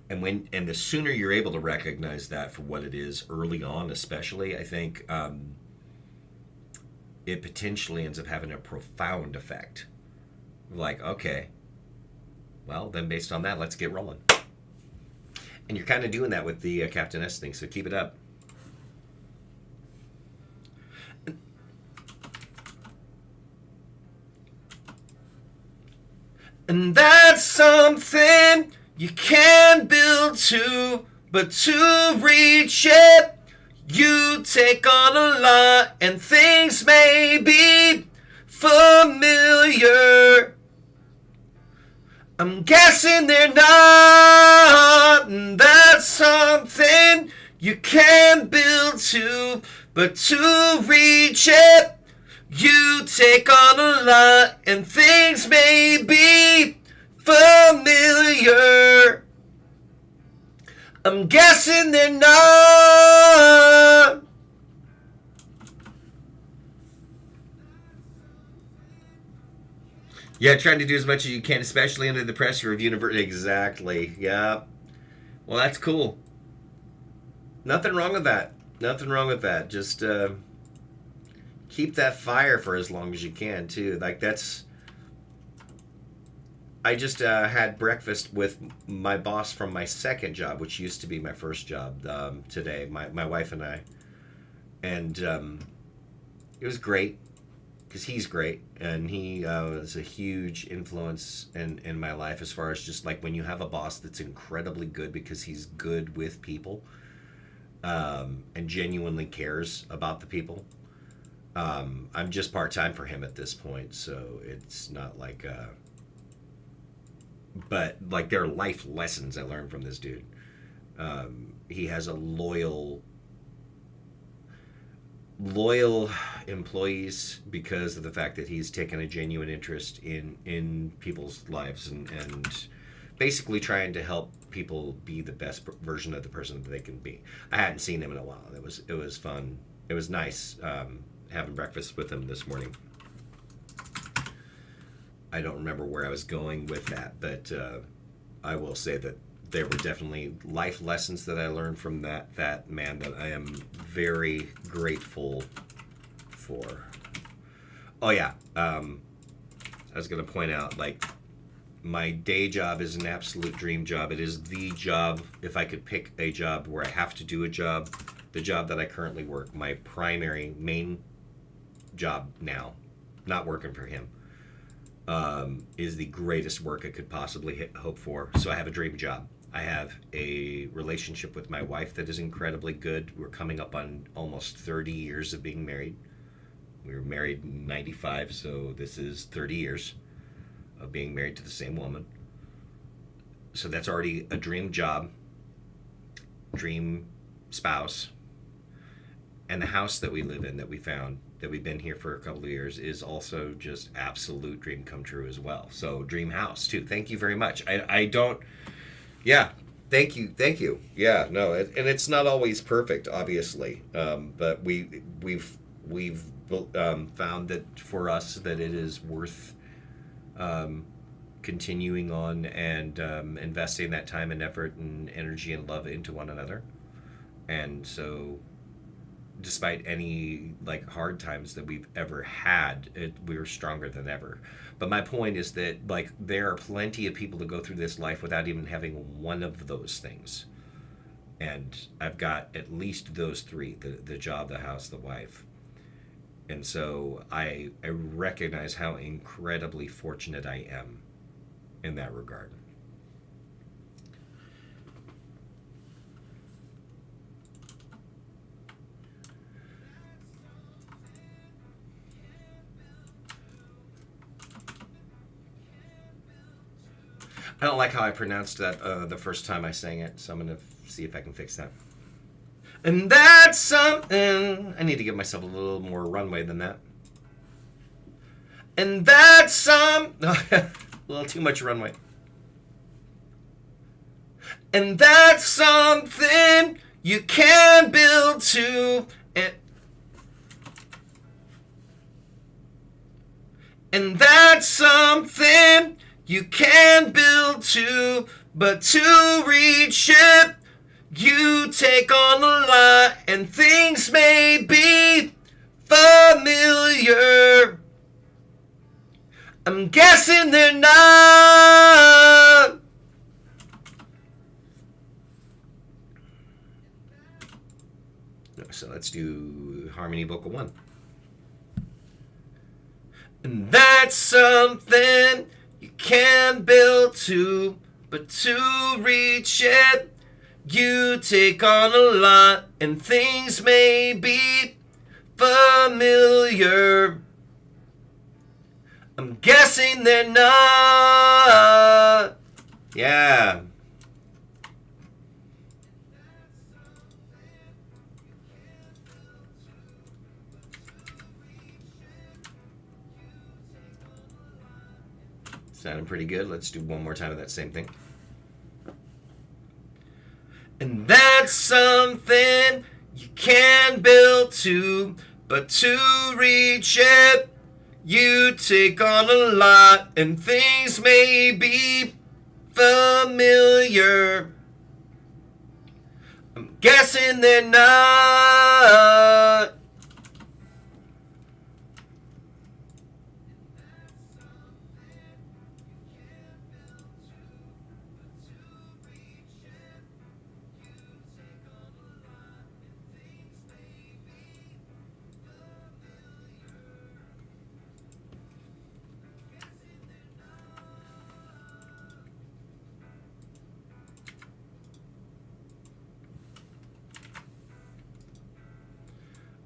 And the sooner you're able to recognize that for what it is early on, especially, I think it potentially ends up having a profound effect. Like, okay, well, then based on that, let's get rolling. And you're kind of doing that with the Captain S thing, so keep it up. And that's something you can build to, but to reach it, you take on a lot, and things may be familiar. I'm guessing they're not, and that's something you can build to, but to reach it, you take on a lot, and things may be familiar. I'm guessing they're not. Yeah, trying to do as much as you can, especially under the pressure of university. Exactly. Yeah. Well, that's cool. Nothing wrong with that. Nothing wrong with that. Just keep that fire for as long as you can, too. Like, that's... I just had breakfast with my boss from my second job, which used to be my first job, today, my wife and I. And it was great, because he's great, and he was a huge influence in my life as far as just like when you have a boss that's incredibly good because he's good with people and genuinely cares about the people. I'm just part-time for him at this point, so it's not like... but like there are life lessons I learned from this dude. He has a loyal employees because of the fact that he's taken a genuine interest in people's lives and basically trying to help people be the best version of the person that they can be. I hadn't seen him in a while. It was fun. It was nice having breakfast with him this morning. I don't remember where I was going with that, but I will say that there were definitely life lessons that I learned from that man that I am very grateful for. Oh yeah, I was going to point out, like, my day job is an absolute dream job. It is the job, if I could pick a job where I have to do a job, the job that I currently work, my primary main job now, not working for him, is the greatest work I could possibly hope for. So I have a dream job. I have a relationship with my wife that is incredibly good. We're coming up on almost 30 years of being married. We were married in 95, so this is 30 years of being married to the same woman. So that's already a dream job, dream spouse. And the house that we live in that we found, that we've been here for a couple of years, is also just absolute dream come true as well. So dream house too. Thank you very much. I don't, yeah, thank you. Yeah, no, and it's not always perfect, obviously, but we've found that for us that it is worth continuing on and investing that time and effort and energy and love into one another. And so, despite any like hard times that we've ever had, we're stronger than ever. But my point is that like there are plenty of people that go through this life without even having one of those things. And I've got at least those three: the job, the house, the wife. And so I recognize how incredibly fortunate I am in that regard. I don't like how I pronounced that the first time I sang it, so I'm going to see if I can fix that. And that's something... I need to give myself a little more runway than that. And that's a little too much runway. And that's something you can build to. And that's something you can build to, but to reach it, you take on a lot, and things may be familiar. I'm guessing they're not. So let's do harmony vocal 1. And that's something you can build to, but to reach it, you take on a lot, and things may be familiar. I'm guessing they're not. Yeah. Sounding pretty good. Let's do one more time of that same thing. And that's something you can build to, but to reach it, you take on a lot, and things may be familiar. I'm guessing they're not.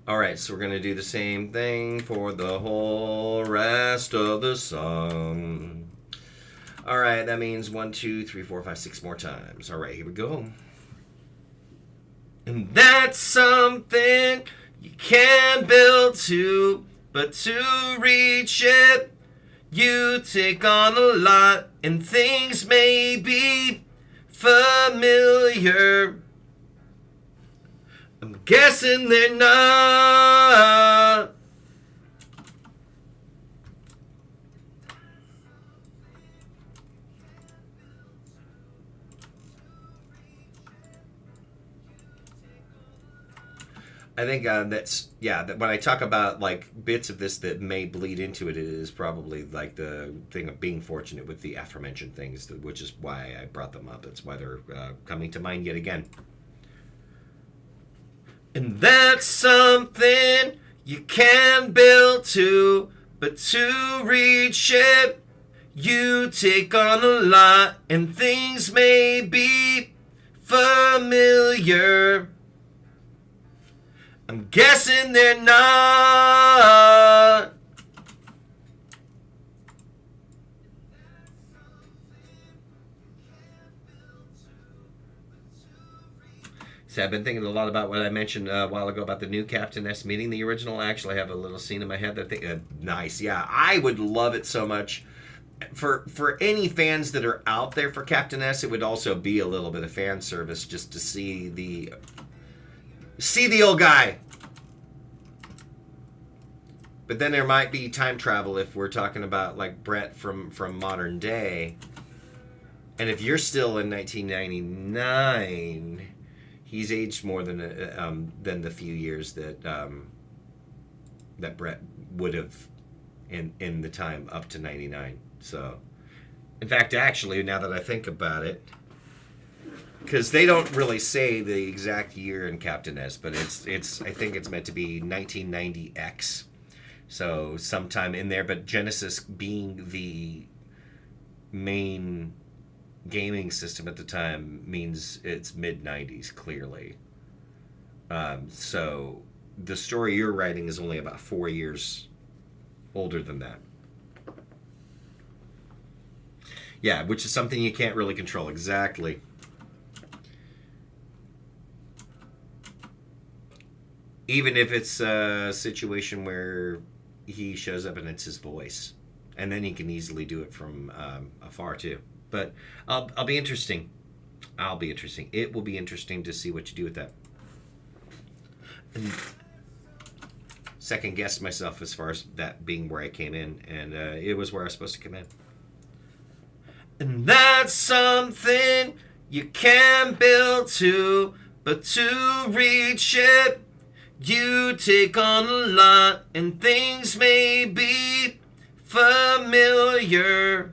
All right, so we're going to do the same thing for the whole rest of the song. All right, that means 1, 2, 3, 4, 5, 6 more times. All right, here we go. And that's something you can build to, but to reach it, you take on a lot, and things may be familiar. I'm guessing they're not. I think that's, yeah, that when I talk about like bits of this that may bleed into it, it is probably like the thing of being fortunate with the aforementioned things, which is why I brought them up. That's why they're coming to mind yet again. And that's something you can build to, but to reach it, you take on a lot, and things may be familiar. I'm guessing they're not. See, I've been thinking a lot about what I mentioned a while ago about the new Captain S meeting the original. I actually have a little scene in my head that I think, nice. Yeah, I would love it so much. For any fans that are out there for Captain S, it would also be a little bit of fan service just to see the old guy. But then there might be time travel if we're talking about like Brett from modern day. And if you're still in 1999, he's aged more than the few years that that Brett would have in the time up to 99. So, in fact, actually, now that I think about it, because they don't really say the exact year in Captain S, but it's I think it's meant to be 1990X. So sometime in there, but Genesis being the main gaming system at the time means it's mid-90s, clearly. So the story you're writing is only about 4 years older than that. Yeah, which is something you can't really control. Exactly. Even if it's a situation where he shows up and it's his voice. And then he can easily do it from afar, too. But I'll be interesting. It will be interesting to see what you do with that. And second guessed myself as far as that being where I came in, and it was where I was supposed to come in. And that's something you can build to, but to reach it, you take on a lot, and things may be familiar.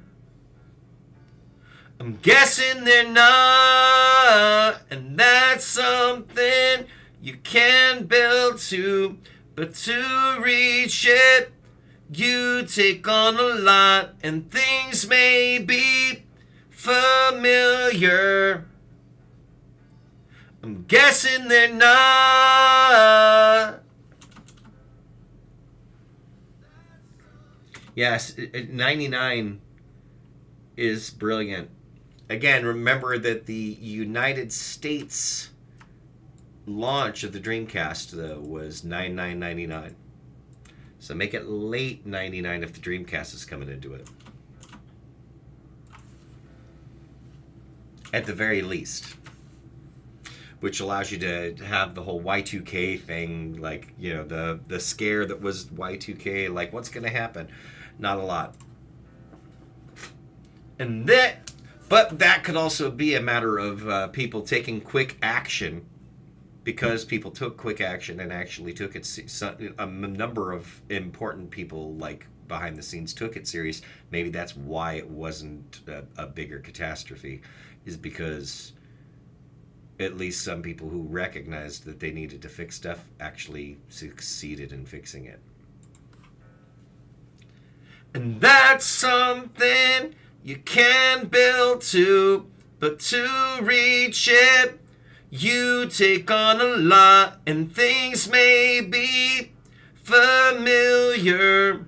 I'm guessing they're not, and that's something you can build to, but to reach it, you take on a lot, and things may be familiar. I'm guessing they're not. Yes, 99 is brilliant. Again, remember that the United States launch of the Dreamcast, though, was 99.99. So make it late 99 if the Dreamcast is coming into it. At the very least. Which allows you to have the whole Y2K thing, like, you know, the scare that was Y2K, like, what's going to happen? Not a lot. And but that could also be a matter of people taking quick action, because people took quick action and actually took it. A number of important people, like behind the scenes, took it serious. Maybe that's why it wasn't a bigger catastrophe, is because at least some people who recognized that they needed to fix stuff actually succeeded in fixing it. And that's something you can build to, but to reach it, you take on a lot, and things may be familiar.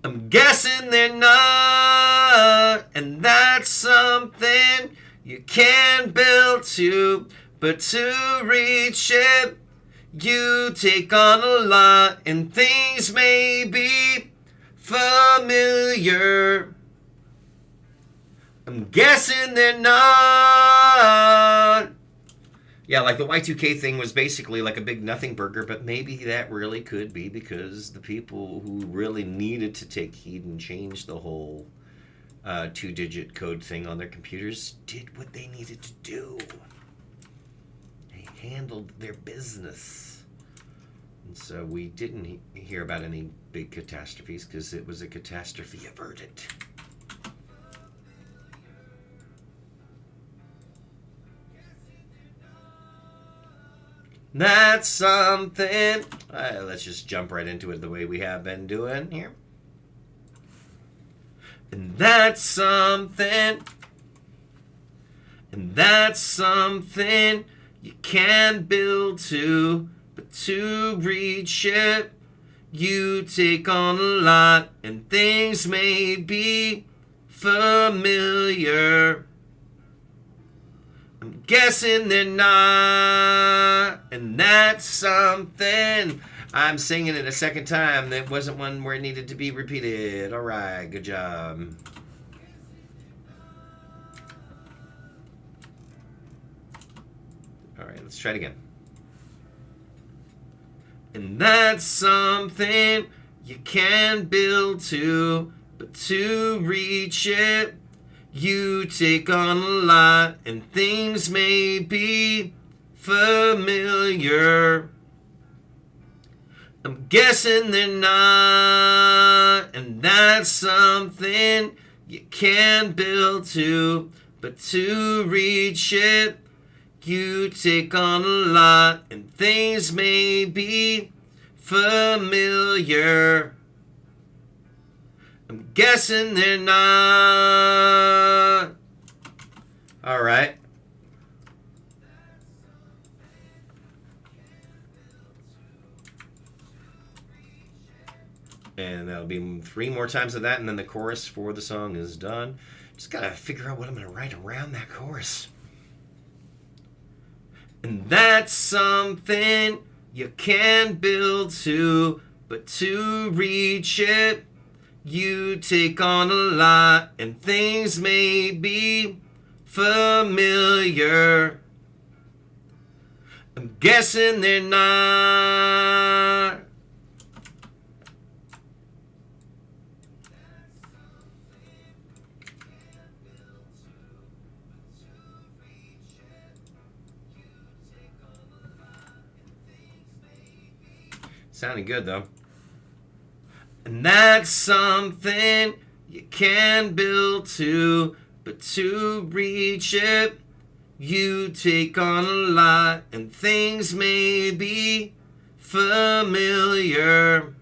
I'm guessing they're not, and that's something you can build to, but to reach it, you take on a lot, and things may be familiar. I'm guessing they're not. Yeah, like the Y2K thing was basically like a big nothing burger, but maybe that really could be because the people who really needed to take heed and change the whole two-digit code thing on their computers did what they needed to do. They handled their business. And so we didn't hear about any big catastrophes because it was a catastrophe averted. That's something. Let's just jump right into it the way we have been doing here. And that's something. And that's something you can build to, but to reach it, you take on a lot, and things may be familiar. I'm guessing they're not, and that's something. I'm singing it a second time. That wasn't one where it needed to be repeated. All right, good job. All right, let's try it again. And that's something you can build to, but to reach it, you take on a lot, and things may be familiar. I'm guessing they're not, and that's something you can build to, but to reach it, you take on a lot, and things may be familiar. I'm guessing they're not. All right. And that'll be 3 more times of that, and then the chorus for the song is done. Just gotta figure out what I'm gonna write around that chorus. And that's something you can build to, but to reach it, you take on a lot, and things may be familiar. I'm guessing they're not. Sounding good though. And that's something you can build to, but to reach it, you take on a lot, and things may be familiar.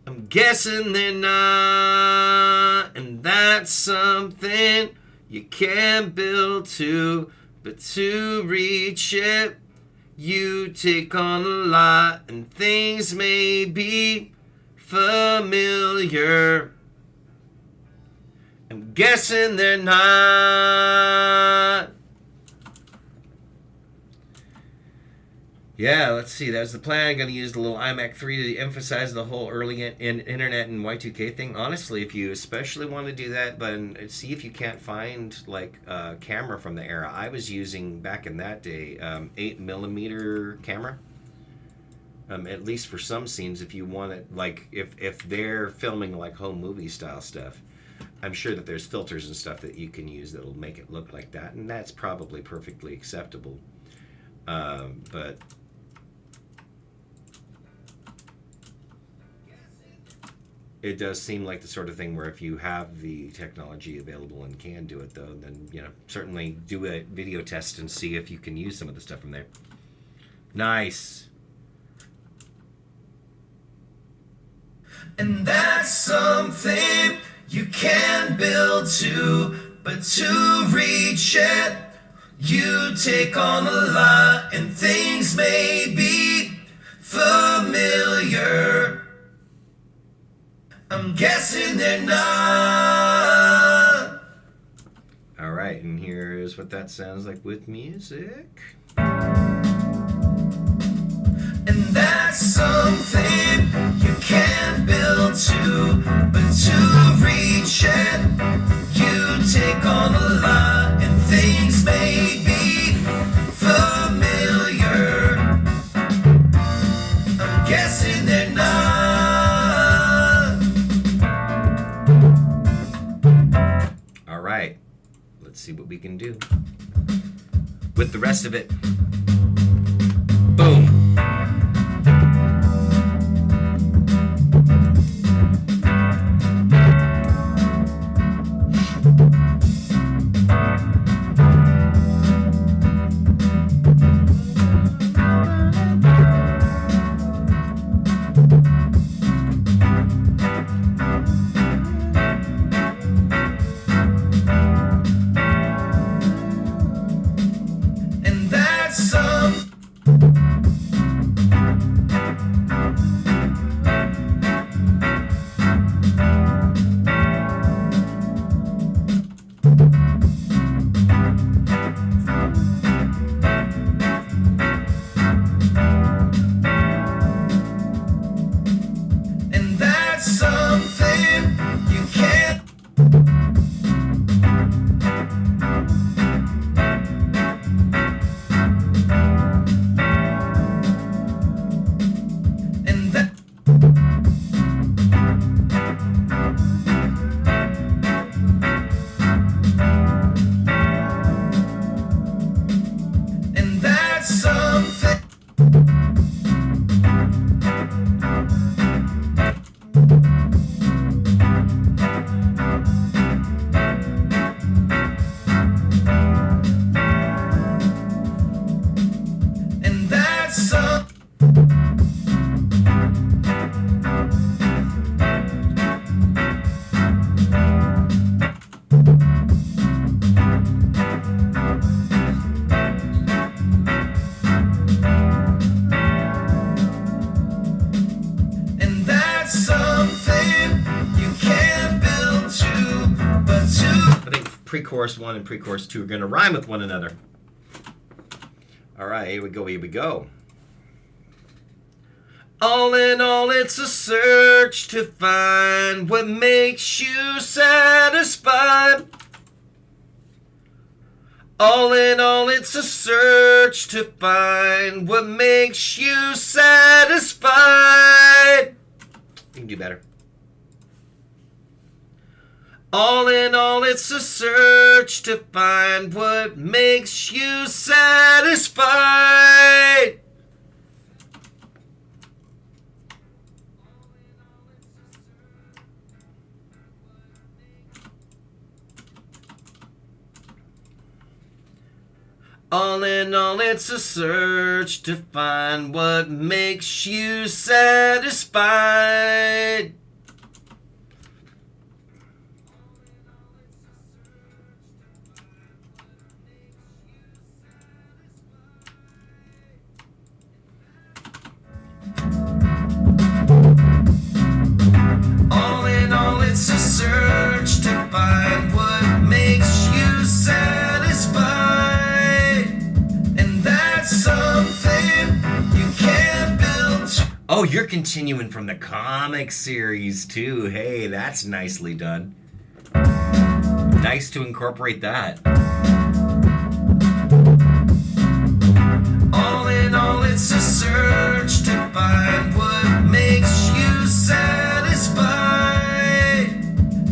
I'm guessing they're not, and that's something you can build to, but to reach it, you take on a lot, and things may be familiar. I'm guessing they're not. Yeah, let's see. That was the plan. I'm going to use the little iMac 3 to emphasize the whole early internet and Y2K thing. Honestly, if you especially want to do that, but see if you can't find like a camera from the era. I was using back in that day 8mm camera. At least for some scenes, if you want it, like if they're filming like home movie style stuff, I'm sure that there's filters and stuff that you can use that'll make it look like that, and that's probably perfectly acceptable. But it does seem like the sort of thing where if you have the technology available and can do it, though, then, you know, certainly do a video test and see if you can use some of the stuff from there. Nice. And that's something you can build to, but to reach it, you take on a lot, and things may be familiar. I'm guessing they're not. All right, and here's what that sounds like with music. And that's something you can build to, but to reach it, you take on a lot, and things may be familiar. I'm guessing they're not. All right, let's see what we can do with the rest of it. Boom. Pre-chorus 1 and pre-chorus 2 are going to rhyme with one another. All right, here we go, here we go. All in all, it's a search to find what makes you satisfied. All in all, it's a search to find what makes you satisfied. You can do better. All in all, it's a search to find what makes you satisfied. All in all, it's a search to find what makes you satisfied. All in all, it's a search to find what makes you satisfied. And that's something you can't build. Oh, you're continuing from the comic series too. Hey, that's nicely done. Nice to incorporate that. All in all, it's a search to find what makes you satisfied.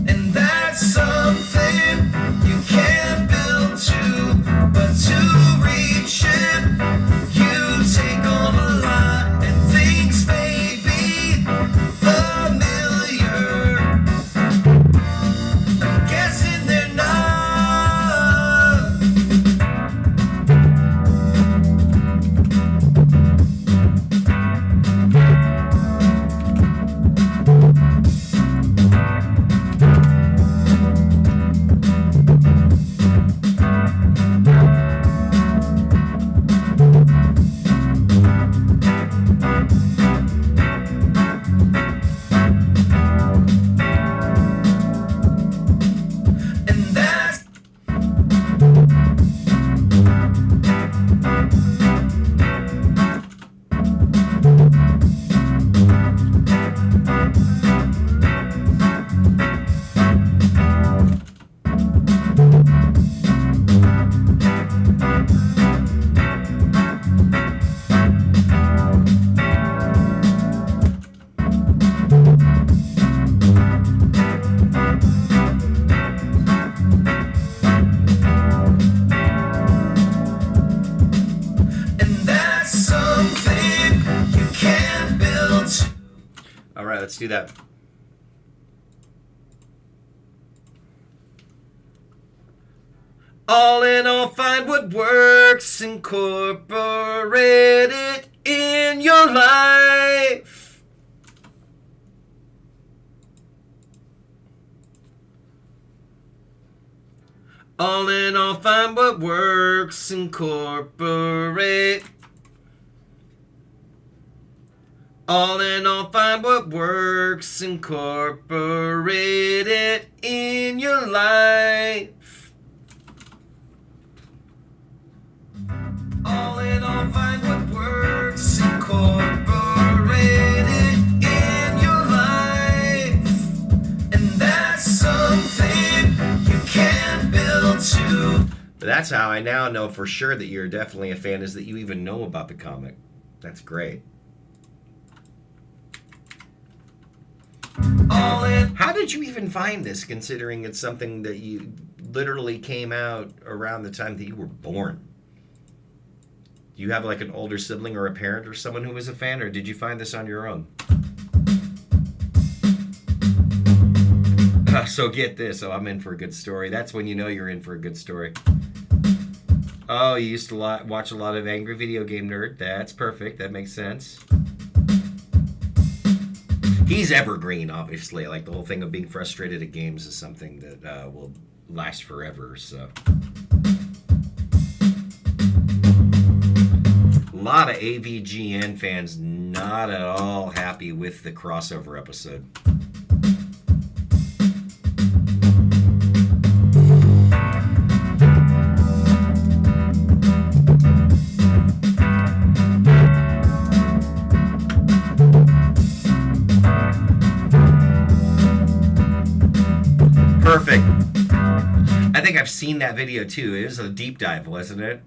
And that's something you can't build to, but to reach it, you take on a lot, and things may be familiar. I'm guessing they're not. And that's something you can't build. All right, let's do that. All in all, find what works, incorporate it in your life. All in all, find what works, incorporate. All in all, find what works, incorporate it in your life. All in all, find what works, incorporate it in your life. And that's something you can build to. But that's how I now know for sure that you're definitely a fan, is that you even know about the comic. That's great. All in. How did you even find this, considering it's something that you literally came out around the time that you were born? Do you have like an older sibling or a parent or someone who was a fan, or did you find this on your own? So get this. Oh, I'm in for a good story. That's when you know you're in for a good story. Oh, you used to watch a lot of Angry Video Game Nerd. That's perfect. That makes sense. He's evergreen, obviously. Like, the whole thing of being frustrated at games is something that will last forever, so. A lot of AVGN fans not at all happy with the crossover episode. Perfect. I think I've seen seen that video too. It was a deep dive, wasn't it?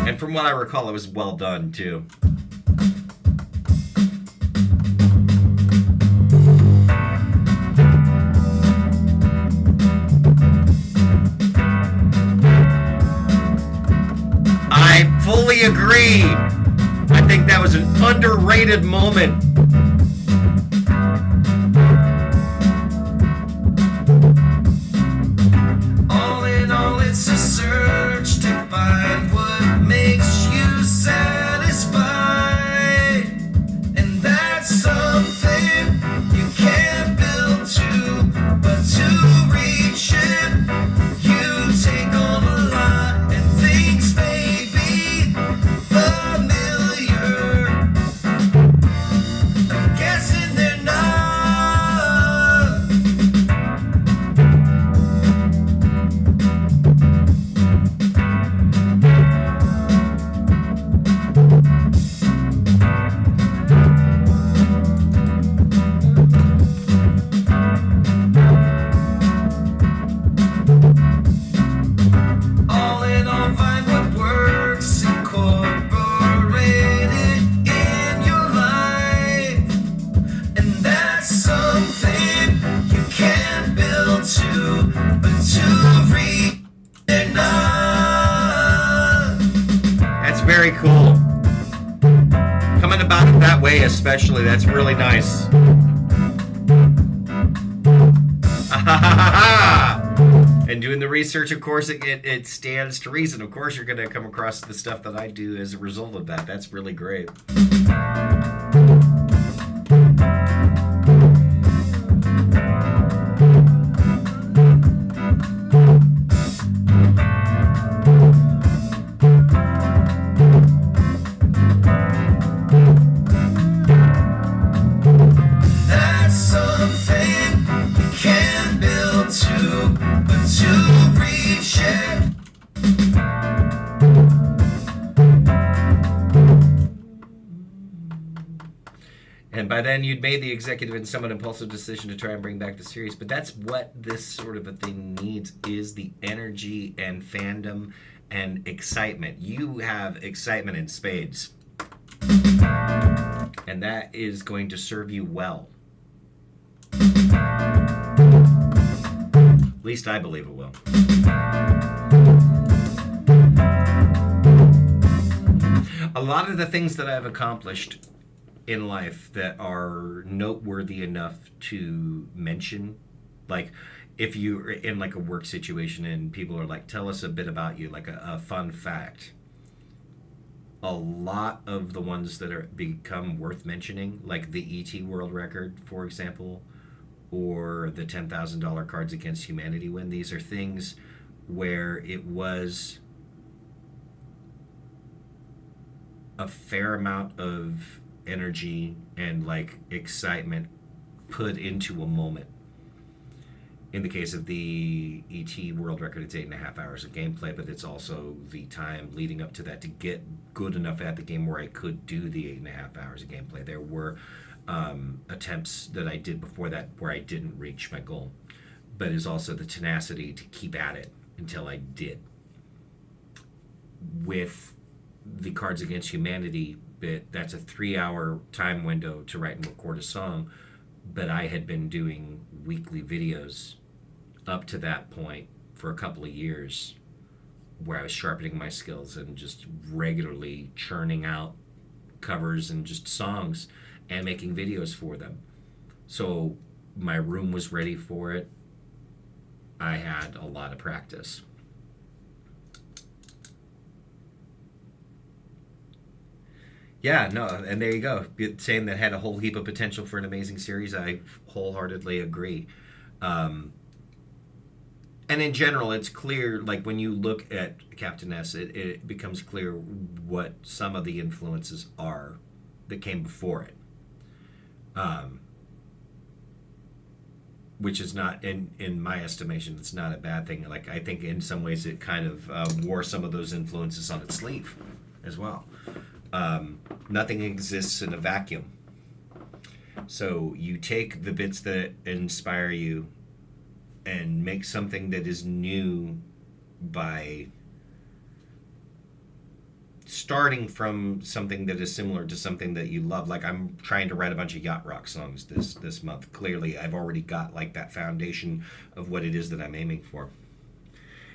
And from what I recall, it was well done too. I fully agree. I think that was an underrated moment. All in all, it's a search to find what makes you satisfied. And that's something you can't build to, but to reach it, you take on a lot, and things may be familiar. I'm guessing they're not. All in all, find what works, incorporate it in your life. And that's something you can build to, but to reach it not. That's very cool. Coming about it that way, especially, that's really nice. And doing the research, of course, it stands to reason. Of course, you're going to come across the stuff that I do as a result of that. That's really great. That's something you can build to, but to reach it. And by then, you'd made the executive and somewhat impulsive decision to try and bring back the series. But that's what this sort of a thing needs, is the energy and fandom and excitement. You have excitement in spades. And that is going to serve you well. At least I believe it will. A lot of the things that I've accomplished in life that are noteworthy enough to mention, like if you're in like a work situation and people are like, tell us a bit about you, like a fun fact. A lot of the ones that are become worth mentioning, like the ET world record, for example, or the $10,000 Cards Against Humanity win, these are things where it was a fair amount of energy and like excitement put into a moment. In the case of the ET world record, it's 8.5 hours of gameplay, but it's also the time leading up to that to get good enough at the game where I could do the 8.5 hours of gameplay. There were attempts that I did before that where I didn't reach my goal, but it's also the tenacity to keep at it until I did. With the Cards Against Humanity bit, that's a 3-hour time window to write and record a song, but I had been doing weekly videos up to that point for a couple of years where I was sharpening my skills and just regularly churning out covers and just songs and making videos for them. So my room was ready for it. I had a lot of practice. Yeah, no, and there you go. Saying that had a whole heap of potential for an amazing series, I wholeheartedly agree. And in general, it's clear, like when you look at Captain S, it becomes clear what some of the influences are that came before it. Which is not, in my estimation, it's not a bad thing. Like, I think in some ways it kind of wore some of those influences on its sleeve as well. Nothing exists in a vacuum. So you take the bits that inspire you and make something that is new by starting from something that is similar to something that you love. Like, I'm trying to write a bunch of yacht rock songs this month. Clearly, I've already got like that foundation of what it is that I'm aiming for.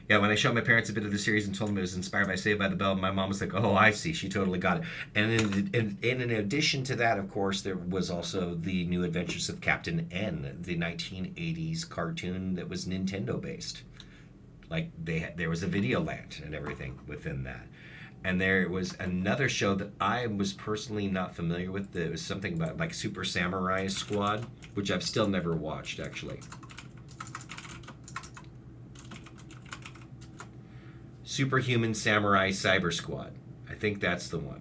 Yeah, when I showed my parents a bit of the series and told them it was inspired by Saved by the Bell, my mom was like, "Oh, I see. She totally got it." And in addition to that, of course, there was also the New Adventures of Captain N, the 1980s cartoon that was Nintendo based. Like, there was a Videoland and everything within that. And there was another show that I was personally not familiar with. That was something about like Super Samurai Squad, which I've still never watched, actually. Superhuman Samurai Cyber Squad. I think that's the one.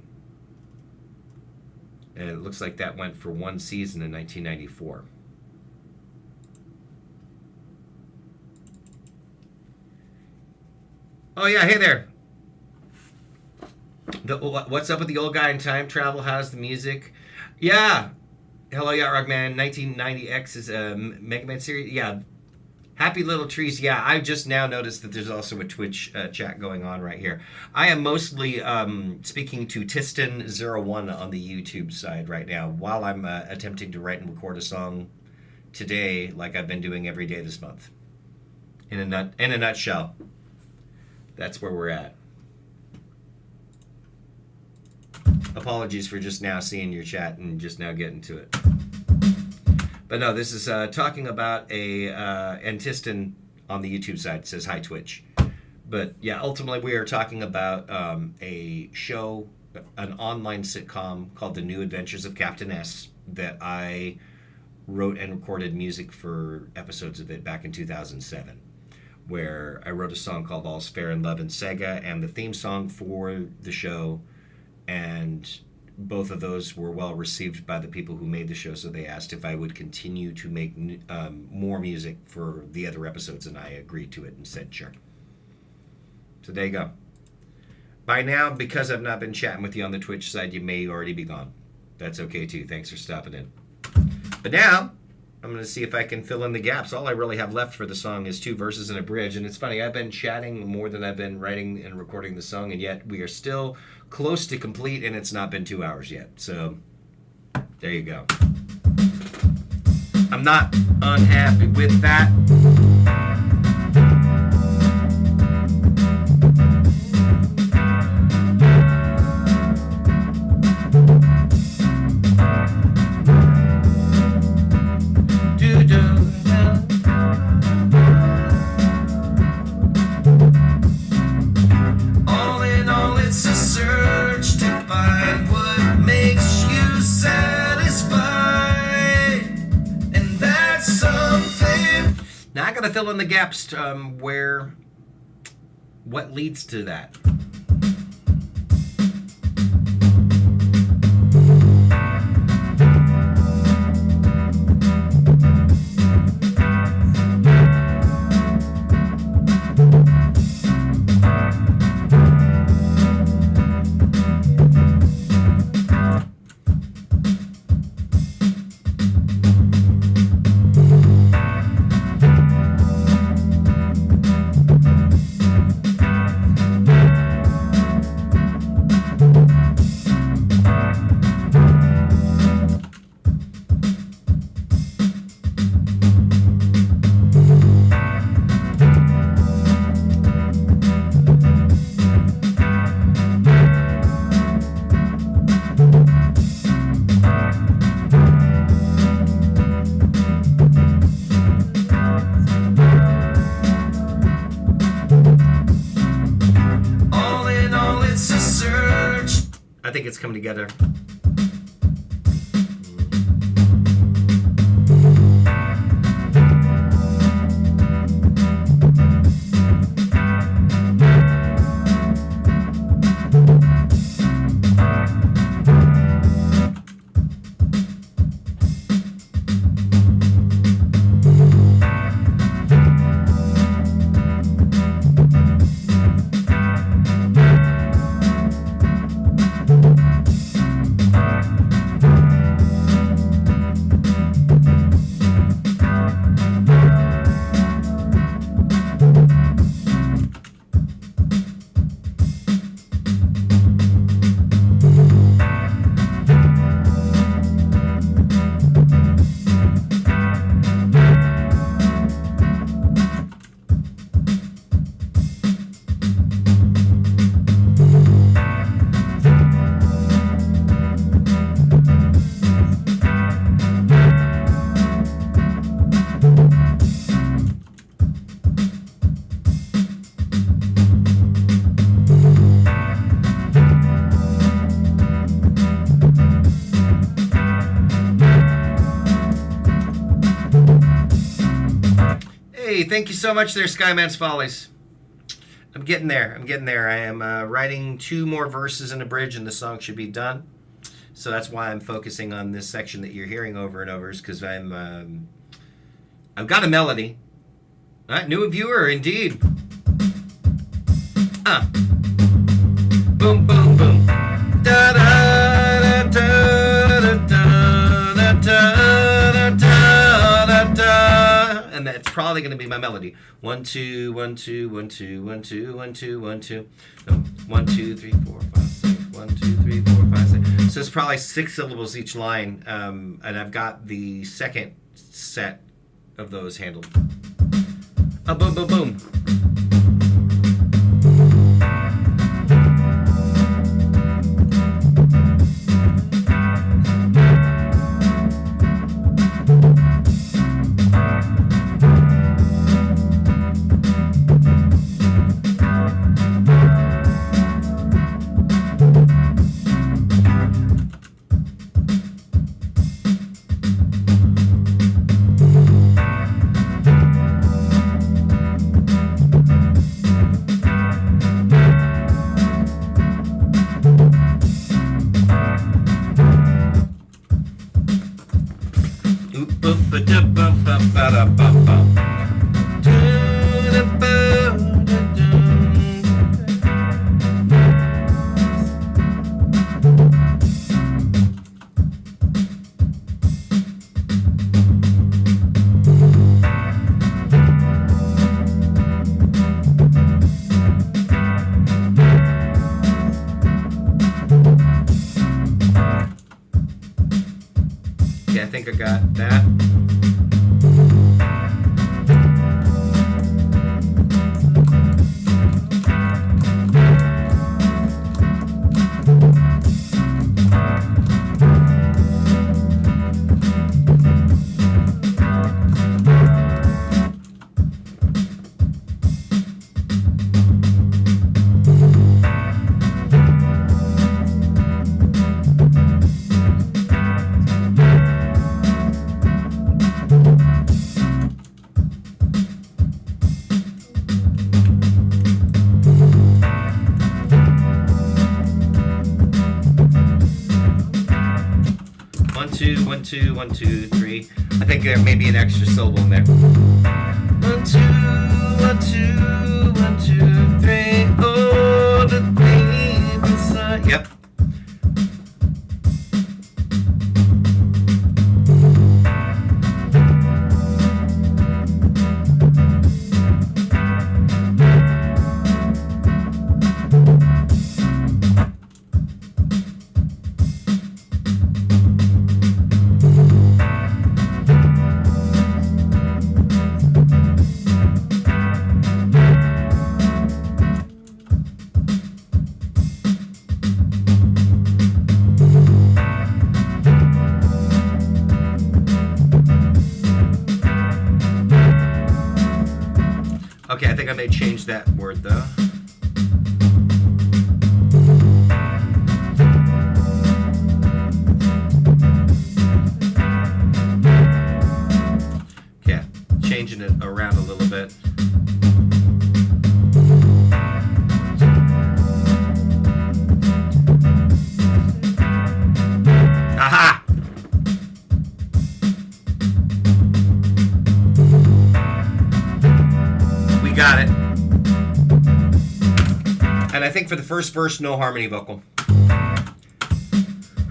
And it looks like that went for one season in 1994. Oh yeah, hey there. What's up with the old guy in time travel? How's the music? Yeah. Hello, Yacht Rock Man. 1990X is a Mega Man series. Yeah. Happy Little Trees. Yeah, I just now noticed that there's also a Twitch chat going on right here. I am mostly speaking to Tiston01 on the YouTube side right now while I'm attempting to write and record a song today, like I've been doing every day this month. In a nutshell, that's where we're at. Apologies for just now seeing your chat and just now getting to it. But no, this is talking about and Tiston on the YouTube side says, "Hi, Twitch." But yeah, ultimately we are talking about a show, an online sitcom called The New Adventures of Captain S that I wrote and recorded music for episodes of it back in 2007, where I wrote a song called All's Fair in Love and Sega and the theme song for the show. And both of those were well received by the people who made the show, so they asked if I would continue to make more music for the other episodes, and I agreed to it and said sure. So there you go. By now, because I've not been chatting with you on the Twitch side, you may already be gone. That's okay too. Thanks for stopping in. But now, I'm going to see if I can fill in the gaps. All I really have left for the song is 2 verses and a bridge, and it's funny, I've been chatting more than I've been writing and recording the song, and yet we are still close to complete, and it's not been 2 hours yet. So, there you go. I'm not unhappy with that. Now I gotta fill in the gaps what leads to that. I think it's coming together. melody. Thank you so much there, Skyman's Follies. I'm getting there. I am writing 2 more verses and a bridge, and the song should be done. So that's why I'm focusing on this section that you're hearing over and over, is because I've got a melody. All right, new viewer, indeed. Boom, boom, boom. Da da da da da da da da. And that's probably going to be my melody. 1 2 1 2 1 2 1 2 1 2 1 2. No, 1 2 3 4 5 6. 1 2 3 4 5 6. So it's probably 6 syllables each line, and I've got the second set of those handled. Boom, boom, boom. Yeah, I think I got that. One, two, 1 2 3. I think there may be an extra syllable in there. 1 2 1 2 1 2 3. Oh, the thing inside. Yep. Okay, I think I may change that word though. Yeah, changing it around a little bit. Aha! Got it. And I think for the first verse, no harmony vocal.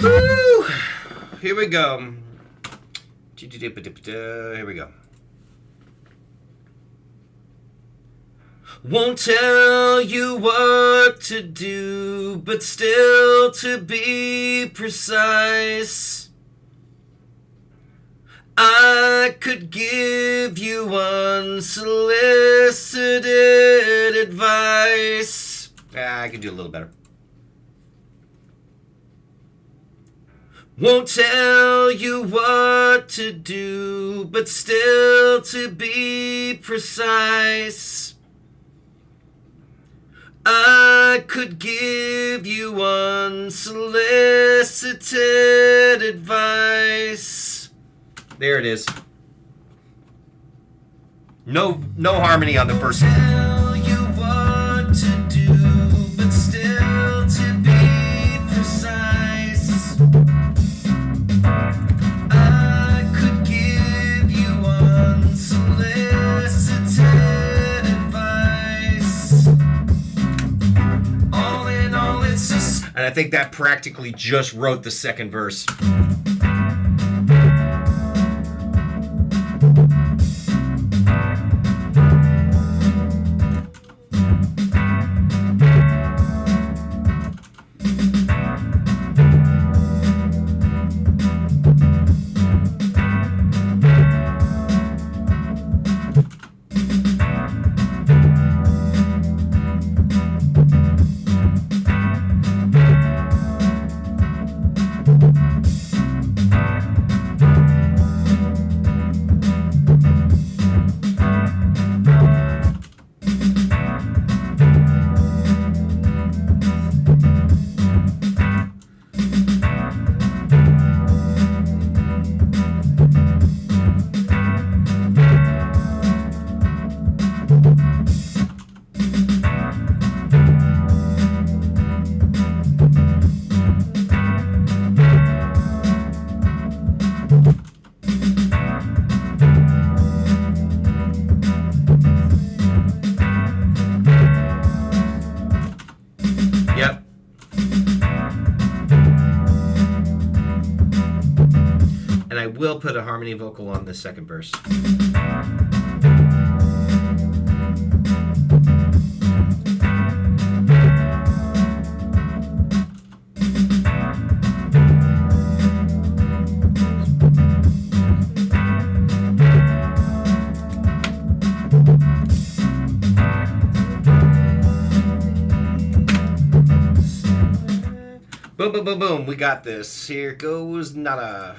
Woo! Here we go. Here we go. Won't tell you what to do, but still to be precise, I could give you unsolicited advice. I could do a little better. Won't tell you what to do, but still to be precise, I could give you unsolicited advice. There it is. No harmony on the first one. Tell you what to do, but still to be precise. I could give you unsolicited advice. All in all, it's just. And I think that practically just wrote the second verse. Yep. And I will put a harmony vocal on the second verse. Boom, boom, boom, boom. We got this. Here goes nada.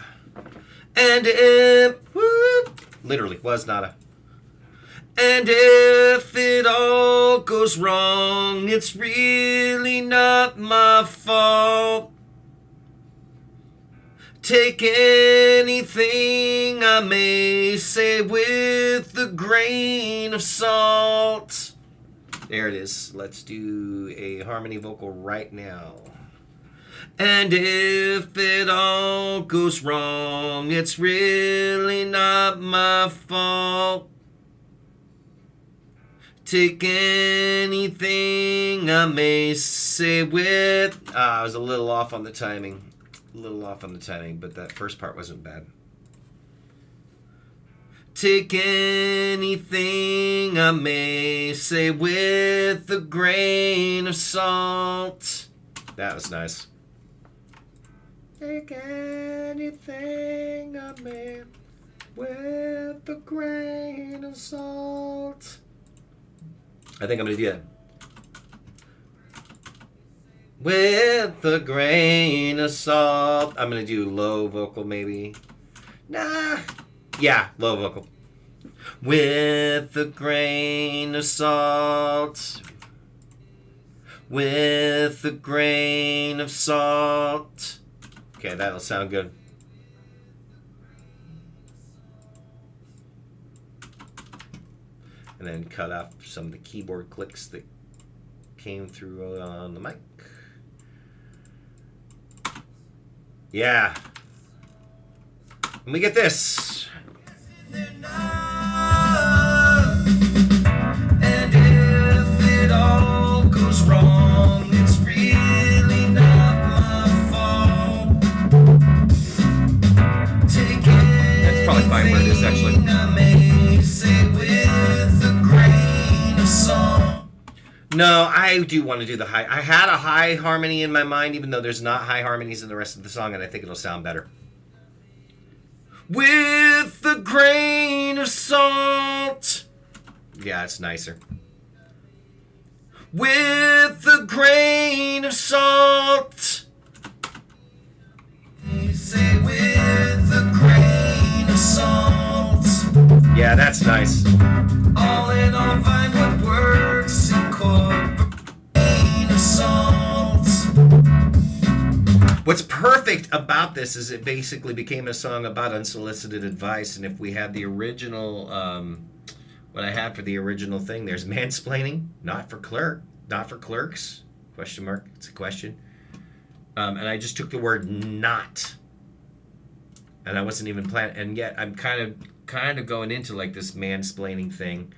And if, whoop, literally was nada. And if it all goes wrong, it's really not my fault. Take anything I may say with a grain of salt. There it is. Let's do a harmony vocal right now. And if it all goes wrong, it's really not my fault. Take anything I may say with... I was a little off on the timing. But that first part wasn't bad. Take anything I may say with a grain of salt. That was nice. Take anything I may with a grain of salt. I think I'm going to do that. With a grain of salt. I'm going to do low vocal maybe. Nah. Yeah, low vocal. With a grain of salt. With a grain of salt. Okay, that'll sound good. And then cut off some of the keyboard clicks that came through on the mic. Yeah. And we get this. And if it all goes wrong, it's really not my fault. Take That's probably fine where it is, actually. anything I may say with a grain of salt. No, I do want to do the high. I had a high harmony in my mind, even though there's not high harmonies in the rest of the song, and I think it'll sound better. With a grain of salt. Yeah, it's nicer. With a grain of salt. Say with a grain of salt. Yeah, that's nice. All in all, find what works. Incorporate a grain of salt. What's perfect about this is it basically became a song about unsolicited advice, and if we had the original what I had for the original thing. There's mansplaining, not for clerks. Question mark. It's a question. And I just took the word not, and I wasn't even planning. And yet I'm kind of going into like this mansplaining thing,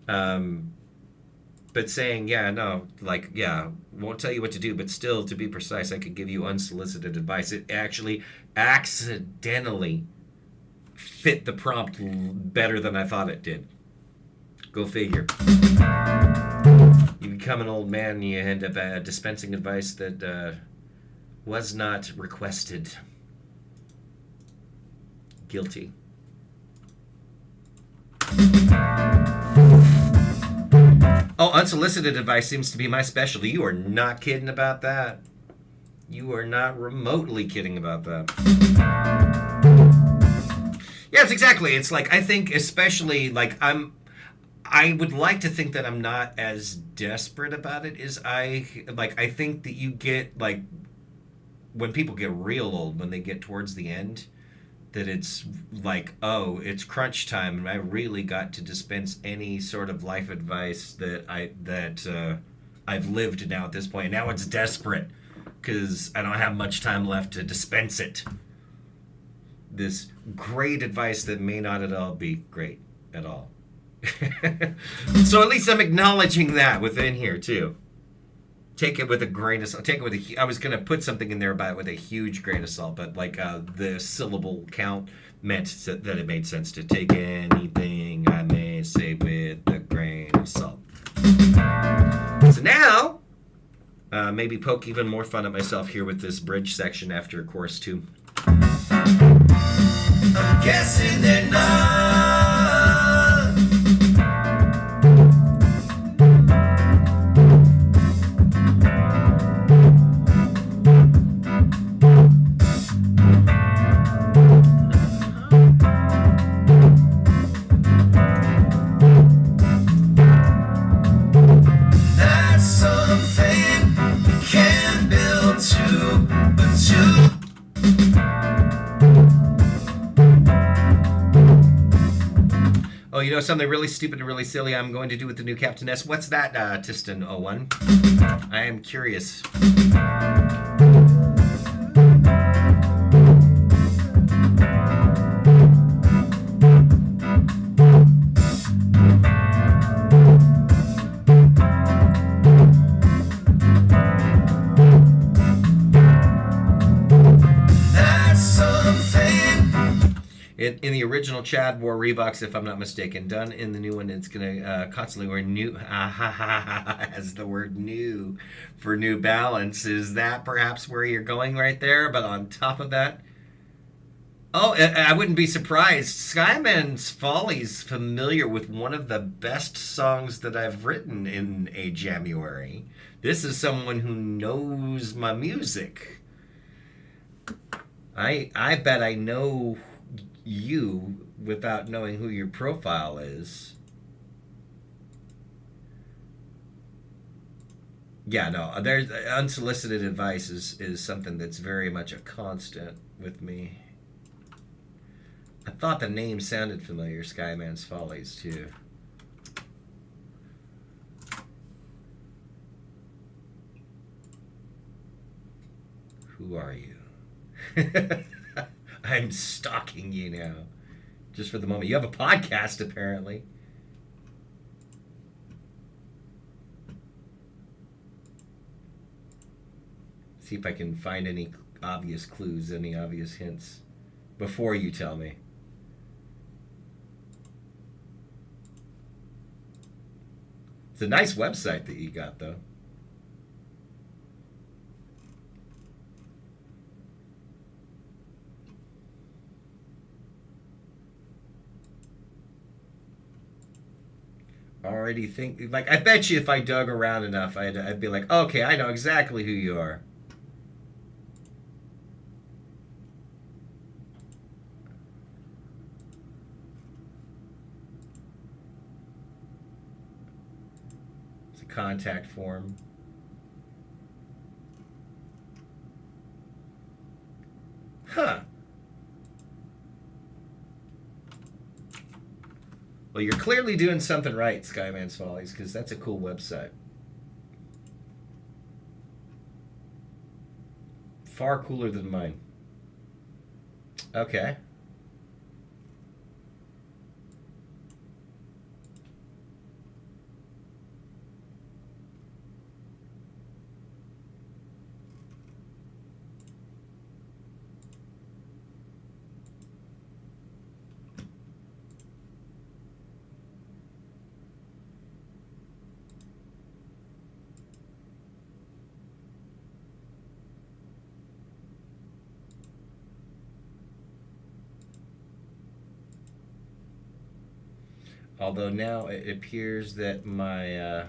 but saying won't tell you what to do, but still, to be precise, I could give you unsolicited advice. It actually accidentally fit the prompt better than I thought it did. Go figure. You become an old man and you end up dispensing advice that was not requested. Guilty. Oh, unsolicited advice seems to be my specialty. You are not kidding about that. You are not remotely kidding about that. Yes, exactly. It's like, I think especially like I would like to think that I'm not as desperate about it as I think that you get like when people get real old, when they get towards the end, that it's like, oh, it's crunch time, and I really got to dispense any sort of life advice that I've lived now at this point. Now it's desperate because I don't have much time left to dispense it. This great advice that may not at all be great at all. So at least I'm acknowledging that within here too. Take it with a grain of salt. I was gonna put something in there about it with a huge grain of salt, but like the syllable count meant that it made sense to take anything I may say with a grain of salt. So now, maybe poke even more fun at myself here with this bridge section after chorus 2. I'm guessing they're not. That's something you can build to, but to. Oh, you know something really stupid and really silly I'm going to do with the new Captain S? What's that, Tiston01? I am curious. That's something. In the original, Chad wore Reeboks, if I'm not mistaken. Done in the new one, it's going to constantly wear new, as the word new for New Balance. Is that perhaps where you're going right there? But on top of that, oh, I wouldn't be surprised. Skyman's Folly's familiar with one of the best songs that I've written in a January. This is someone who knows my music. I bet I know you without knowing who your profile is. Yeah, no, there's unsolicited advice is something that's very much a constant with me. I thought the name sounded familiar, Skyman's Follies, too. Who are you? I'm stalking you now. Just for the moment. You have a podcast, apparently. See if I can find any obvious clues, any obvious hints before you tell me. It's a nice website that you got, though. Already think, like, I bet you if I dug around enough, I'd be like, okay, I know exactly who you are. It's a contact form. Huh. Well, you're clearly doing something right, Skyman's Follies, because that's a cool website. Far cooler than mine. Okay. Although now it appears that my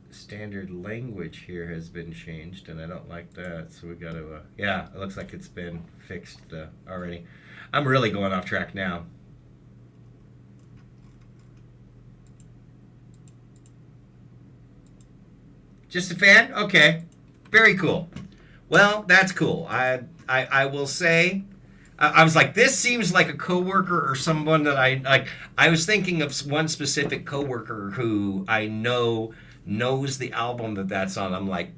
standard language here has been changed, and I don't like that. So we got to, yeah, it looks like it's been fixed already. I'm really going off track now. Just a fan? Okay. Very cool. Well, that's cool. I will say, I was like, this seems like a coworker or someone that I like. I was thinking of one specific coworker who I know knows the album that's on. I'm like,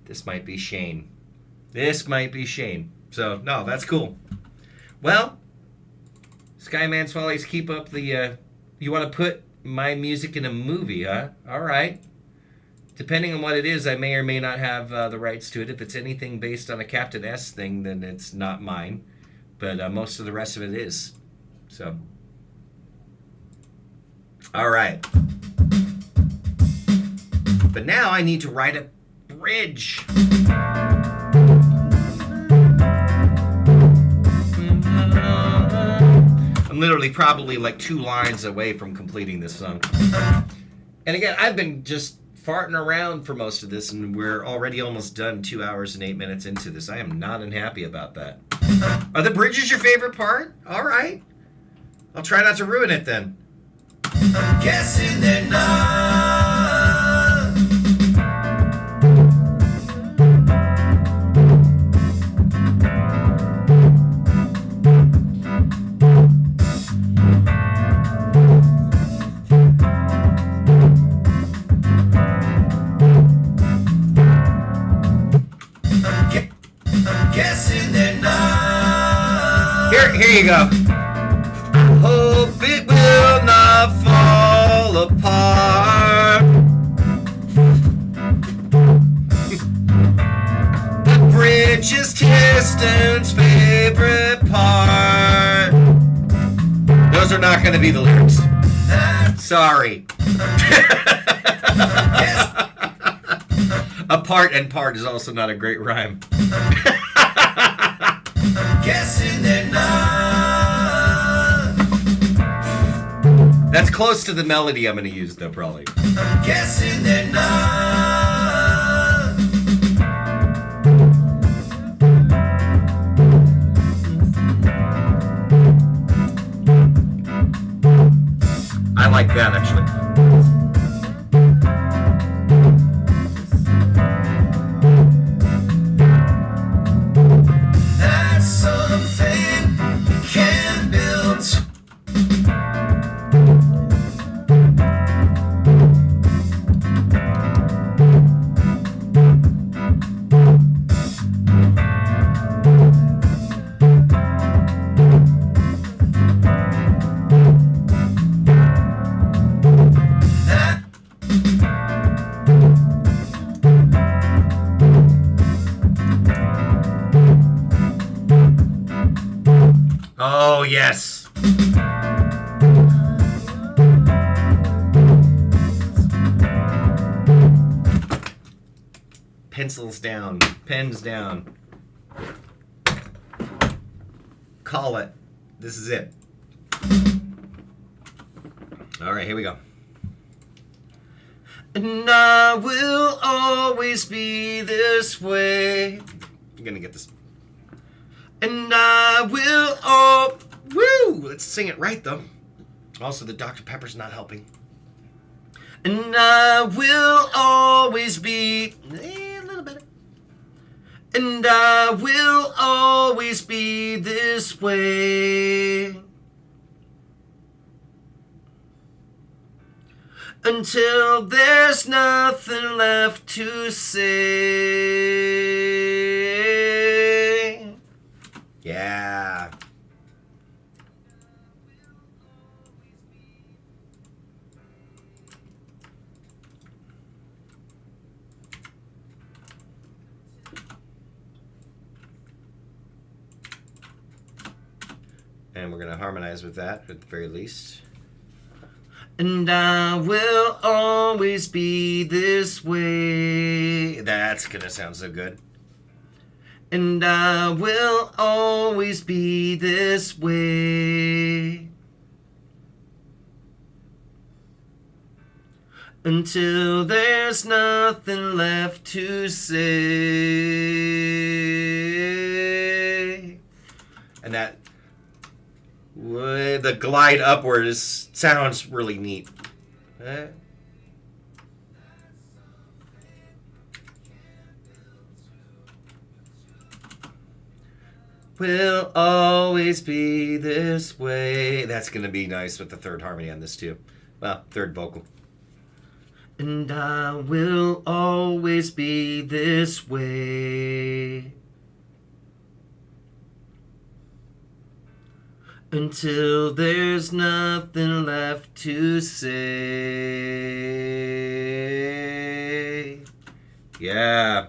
this might be Shane. This might be Shane. So no, that's cool. Well, Skyman's Follies, keep up the. You want to put my music in a movie, huh? All right. Depending on what it is, I may or may not have the rights to it. If it's anything based on a Captain S thing, then it's not mine. But most of the rest of it is. So. All right. But now I need to write a bridge. I'm literally probably like 2 lines away from completing this song. And again, I've been just farting around for most of this, and we're already almost done 2 hours and 8 minutes into this. I am not unhappy about that. Are the bridges your favorite part? All right. I'll try not to ruin it then. I'm guessing they're not. I'm guessing they're not. Here you go. I hope it will not fall apart. The bridge is Tristan's favorite part. Those are not going to be the lyrics. Sorry. A part and part is also not a great rhyme. Guessing they're not. That's close to the melody I'm going to use, though, probably. Guessing they're not. I like that, actually. That's something you can build. Oh, yes. Pencils down. Pens down. Call it. This is it. All right, here we go. And I will always be this way. I'm going to get this. And I will, oh, woo! Let's sing it right, though. Also, the Dr. Pepper's not helping. And I will always be, a little better. And I will always be this way. until there's nothing left to say. Yeah. And we're going to harmonize with that at the very least. And I will always be this way. That's going to sound so good. And I will always be this way. Until there's nothing left to say. And that, the glide upward sounds really neat. Will always be this way. That's going to be nice with the third harmony on this too. Well, third vocal. And I will always be this way. Until there's nothing left to say. Yeah.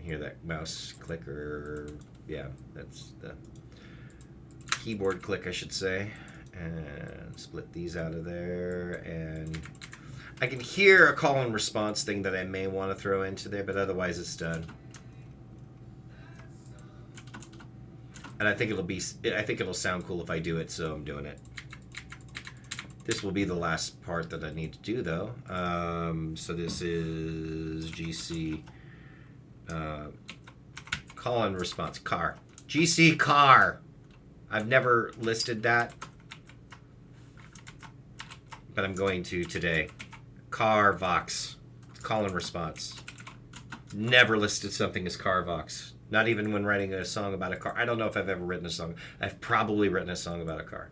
Hear that mouse clicker. Yeah, that's the keyboard click, I should say. And split these out of there. And I can hear a call and response thing that I may want to throw into there, but otherwise it's done. And I think it'll sound cool if I do it, so I'm doing it. This will be the last part that I need to do, though. So this is GC. Call and response, car. GC car. I've never listed that, but I'm going to today. Car Vox. Call and response. Never listed something as car Vox. Not even when writing a song about a car. I don't know if I've ever written a song. I've probably written a song about a car.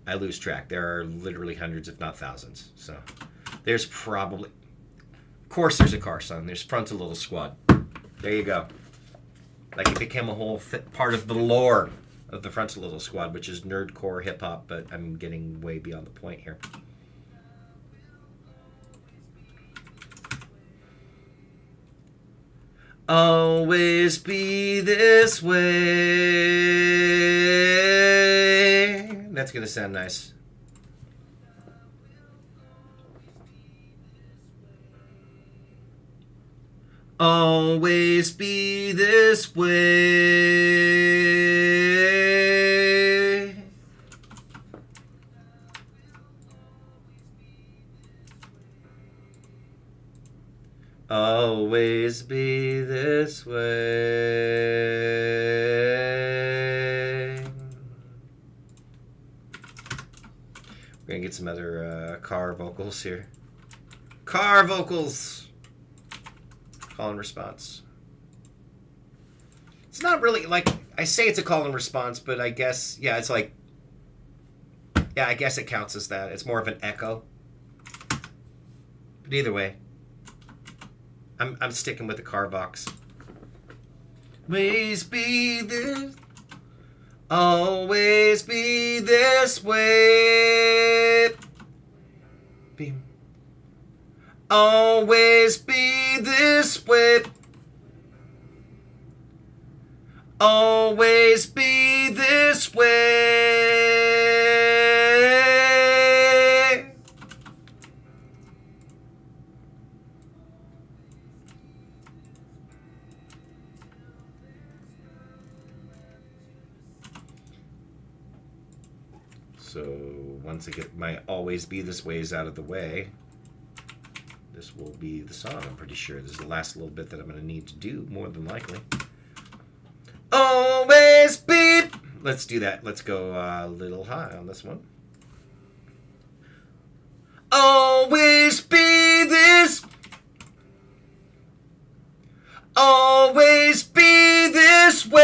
I lose track. There are literally hundreds, if not thousands. So there's probably... Of course there's a car song. There's Frontal Little Squad. There you go. Like it became a whole part of the lore of the Frontal Little Squad, which is nerdcore hip-hop, but I'm getting way beyond the point here. Always be this way. That's going to sound nice. Always be this way. Always be this way. We're going to get some other car vocals here. Car vocals! Call and response. It's not really like, I say it's a call and response, but I guess, yeah, it's like, yeah, I guess it counts as that. It's more of an echo. But either way, I'm sticking with the car box. Always be this, always be this way. Beam. Always be this way. Always be this way. So once I get my always be this ways out of the way, this will be the song, I'm pretty sure. This is the last little bit that I'm going to need to do, more than likely. Always be. Let's do that. Let's go a little high on this one. Always be this. Always be this way.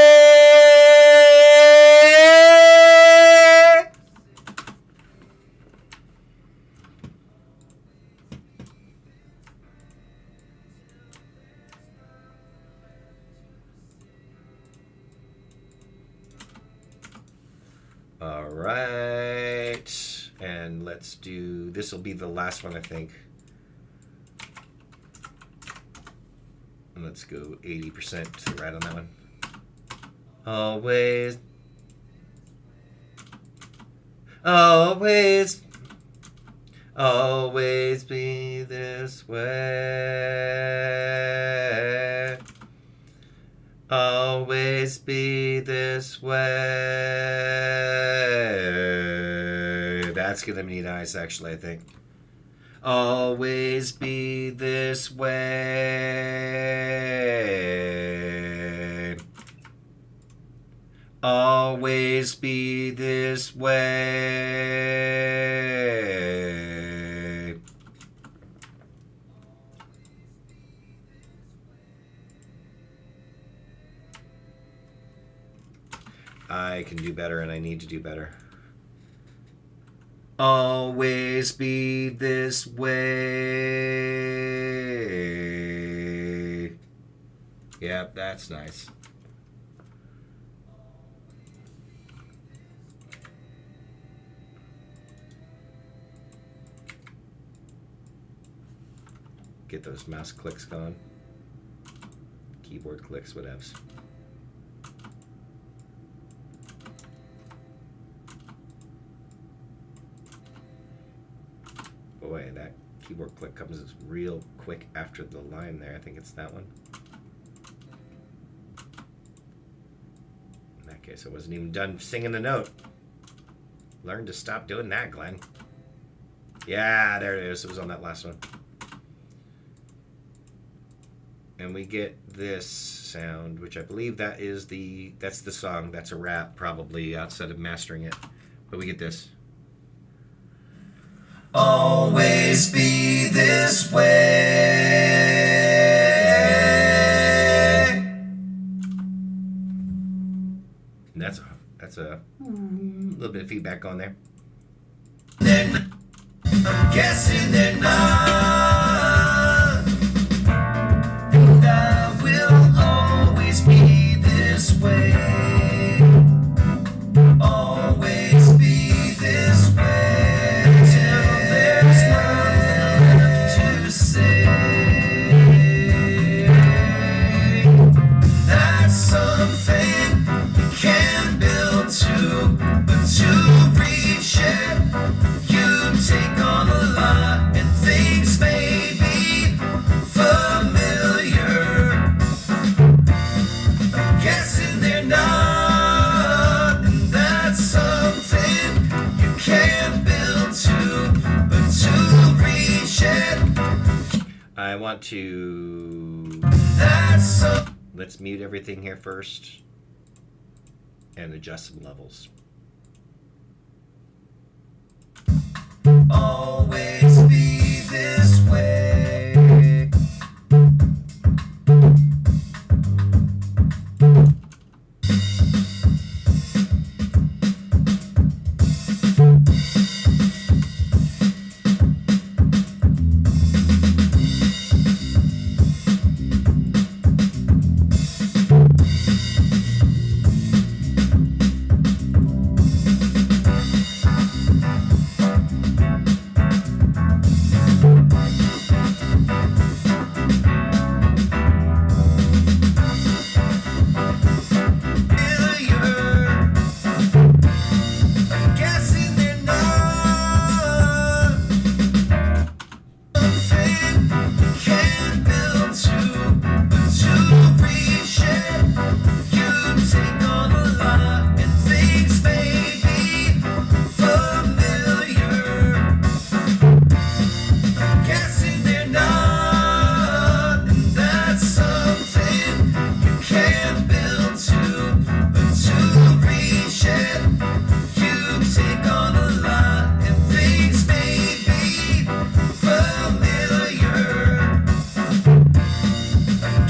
All right, and let's do, this will be the last one, I think. And let's go 80% right on that one. Always, always, always be this way. Always be this way. That's gonna be nice, actually, I think. Always be this way. Always be this way. I can do better, and I need to do better. Always be this way. Yep, that's nice. Get those mouse clicks going. Keyboard clicks, whatevs. Boy, that keyboard click comes real quick after the line there. I think it's that one. In that case, I wasn't even done singing the note. Learn to stop doing that, Glenn. Yeah, there it is. It was on that last one. And we get this sound, which I believe that's the song. That's a rap, probably, outside of mastering it. But we get this. Always be this way. And that's a little bit of feedback on there. Then I'm guessing they're not. And I will always be this way. Always be this way. Till there's nothing left to say. That's something you can build to, but to reach it, you take on a lot, and things may be familiar. I'm guessing they're not, and that's something you can build to, but to reach it, I want to... that's something. Let's mute everything here first and adjust some levels. Always be this way.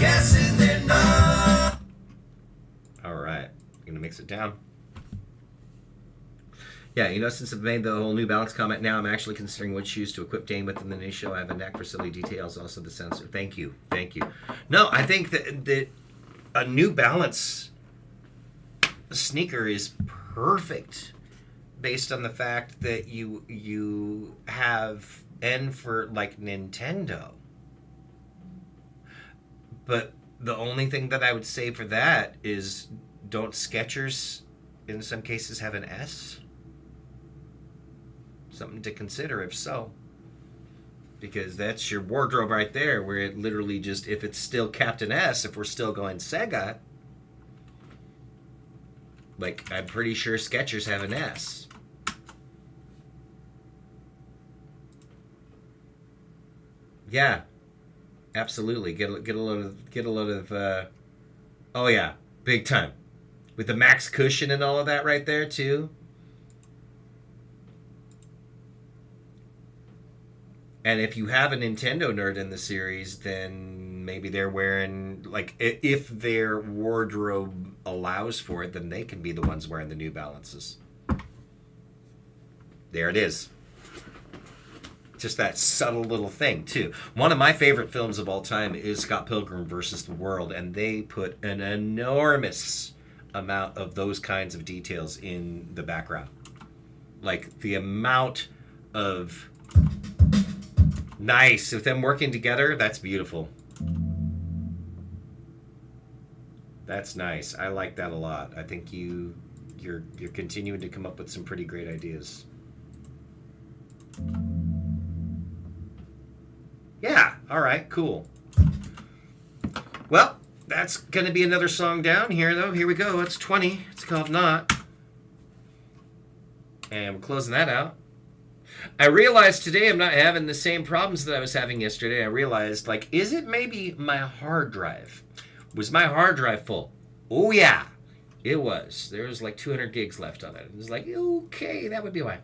guessing they're not. All right, I'm gonna mix it down. Yeah, you know, since I've made the whole New Balance comment, now I'm actually considering which shoes to equip Dane with in the new show. I have a knack for silly details, also the sensor. Thank you. No, I think that a New Balance sneaker is perfect based on the fact that you have N for like Nintendo. But the only thing that I would say for that is, don't Skechers in some cases have an S? Something to consider if so. Because that's your wardrobe right there, where it literally just, if it's still Captain S, if we're still going Sega, like, I'm pretty sure Skechers have an S. Yeah, absolutely. Get a load of. Oh yeah, big time, with the max cushion and all of that right there too. And if you have a Nintendo nerd in the series, then maybe they're wearing, like, if their wardrobe allows for it, then they can be the ones wearing the New Balances. There it is. Just that subtle little thing, too. One of my favorite films of all time is Scott Pilgrim versus the World, and they put an enormous amount of those kinds of details in the background. Like, the amount of... Nice. With them working together, that's beautiful. That's nice. I like that a lot. I think you're continuing to come up with some pretty great ideas. Yeah. All right. Cool. Well, that's going to be another song down here, though. Here we go. It's 20. It's called Not. And we're closing that out. I realized today I'm not having the same problems that I was having yesterday. I realized, like, is it maybe my hard drive? Was my hard drive full? Oh, yeah, it was. There was like 200 gigs left on it. It was like, okay, that would be why.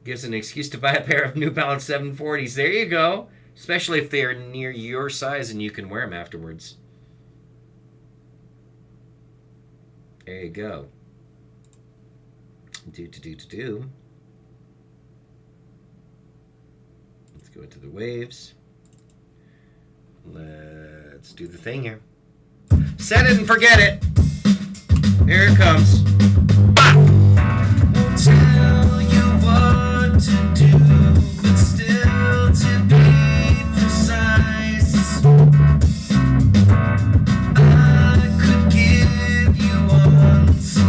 Gives an excuse to buy a pair of New Balance 740s. There you go. Especially if they're near your size and you can wear them afterwards. There you go. Do. Go into the waves. Let's do the thing here. Set it and forget it. Here it comes. Won't tell you what to do, but still to be precise, I could give you unsolicited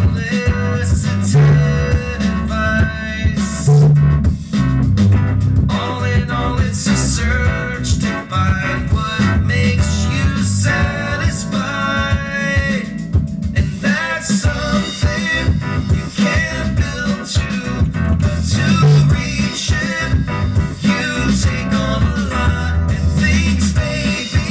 advice. All in all, it's a search to find what makes you satisfied. And that's something you can't build to, but to reach it, you take on a lot, and things may be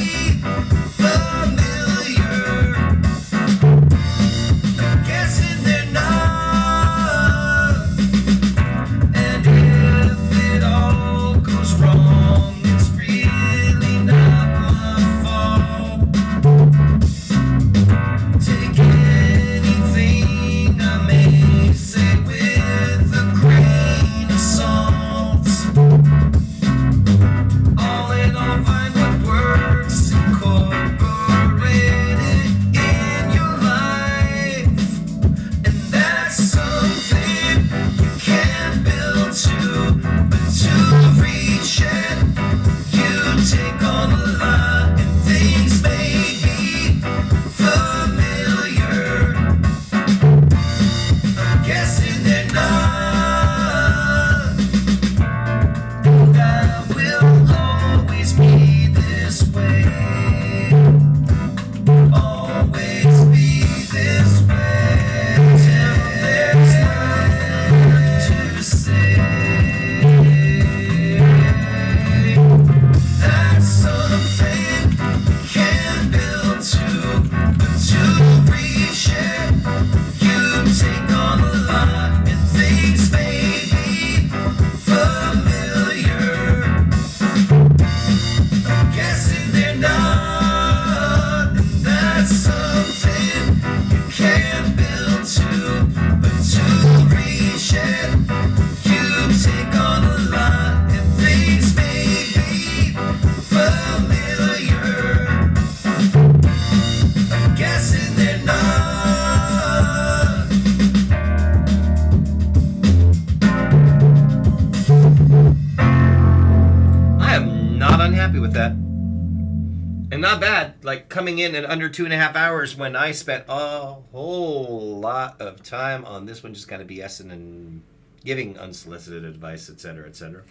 And not bad, like coming in at under 2.5 hours when I spent a whole lot of time on this one, just kind of BSing and giving unsolicited advice, etc., etc.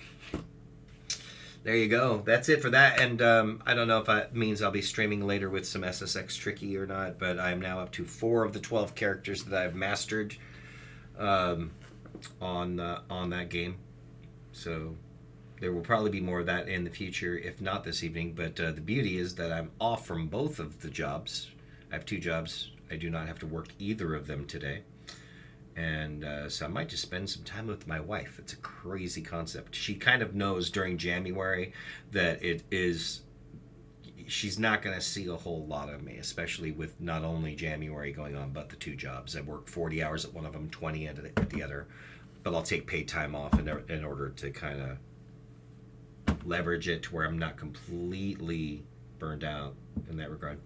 There you go. That's it for that. And I don't know if that means I'll be streaming later with some SSX Tricky or not, but I'm now up to 4 of the 12 characters that I've mastered on that game. So there will probably be more of that in the future, if not this evening. But the beauty is that I'm off from both of the jobs. I have 2 jobs. I do not have to work either of them today. And so I might just spend some time with my wife. It's a crazy concept. She kind of knows during January that it is... She's not going to see a whole lot of me, especially with not only January going on, but the 2 jobs. I work 40 hours at one of them, 20 at the other. But I'll take paid time off in order to kind of leverage it to where I'm not completely burned out in that regard.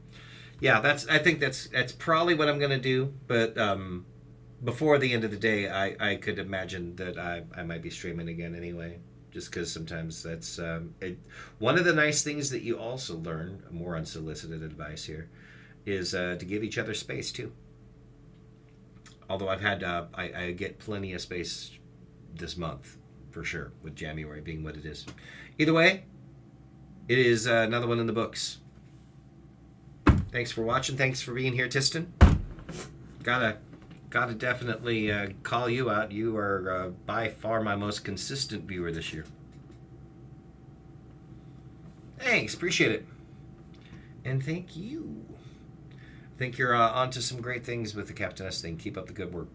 Yeah, I think that's probably what I'm going to do. But before the end of the day, I could imagine that I might be streaming again anyway. Just because sometimes that's one of the nice things that you also learn, more unsolicited advice here, is to give each other space too. Although I've had I get plenty of space this month for sure, with January being what it is. Either way, it is another one in the books. Thanks for watching. Thanks for being here, Tiston. Gotta definitely call you out. You are by far my most consistent viewer this year. Thanks, appreciate it. And thank you. I think you're onto some great things with the Captain S thing. Keep up the good work.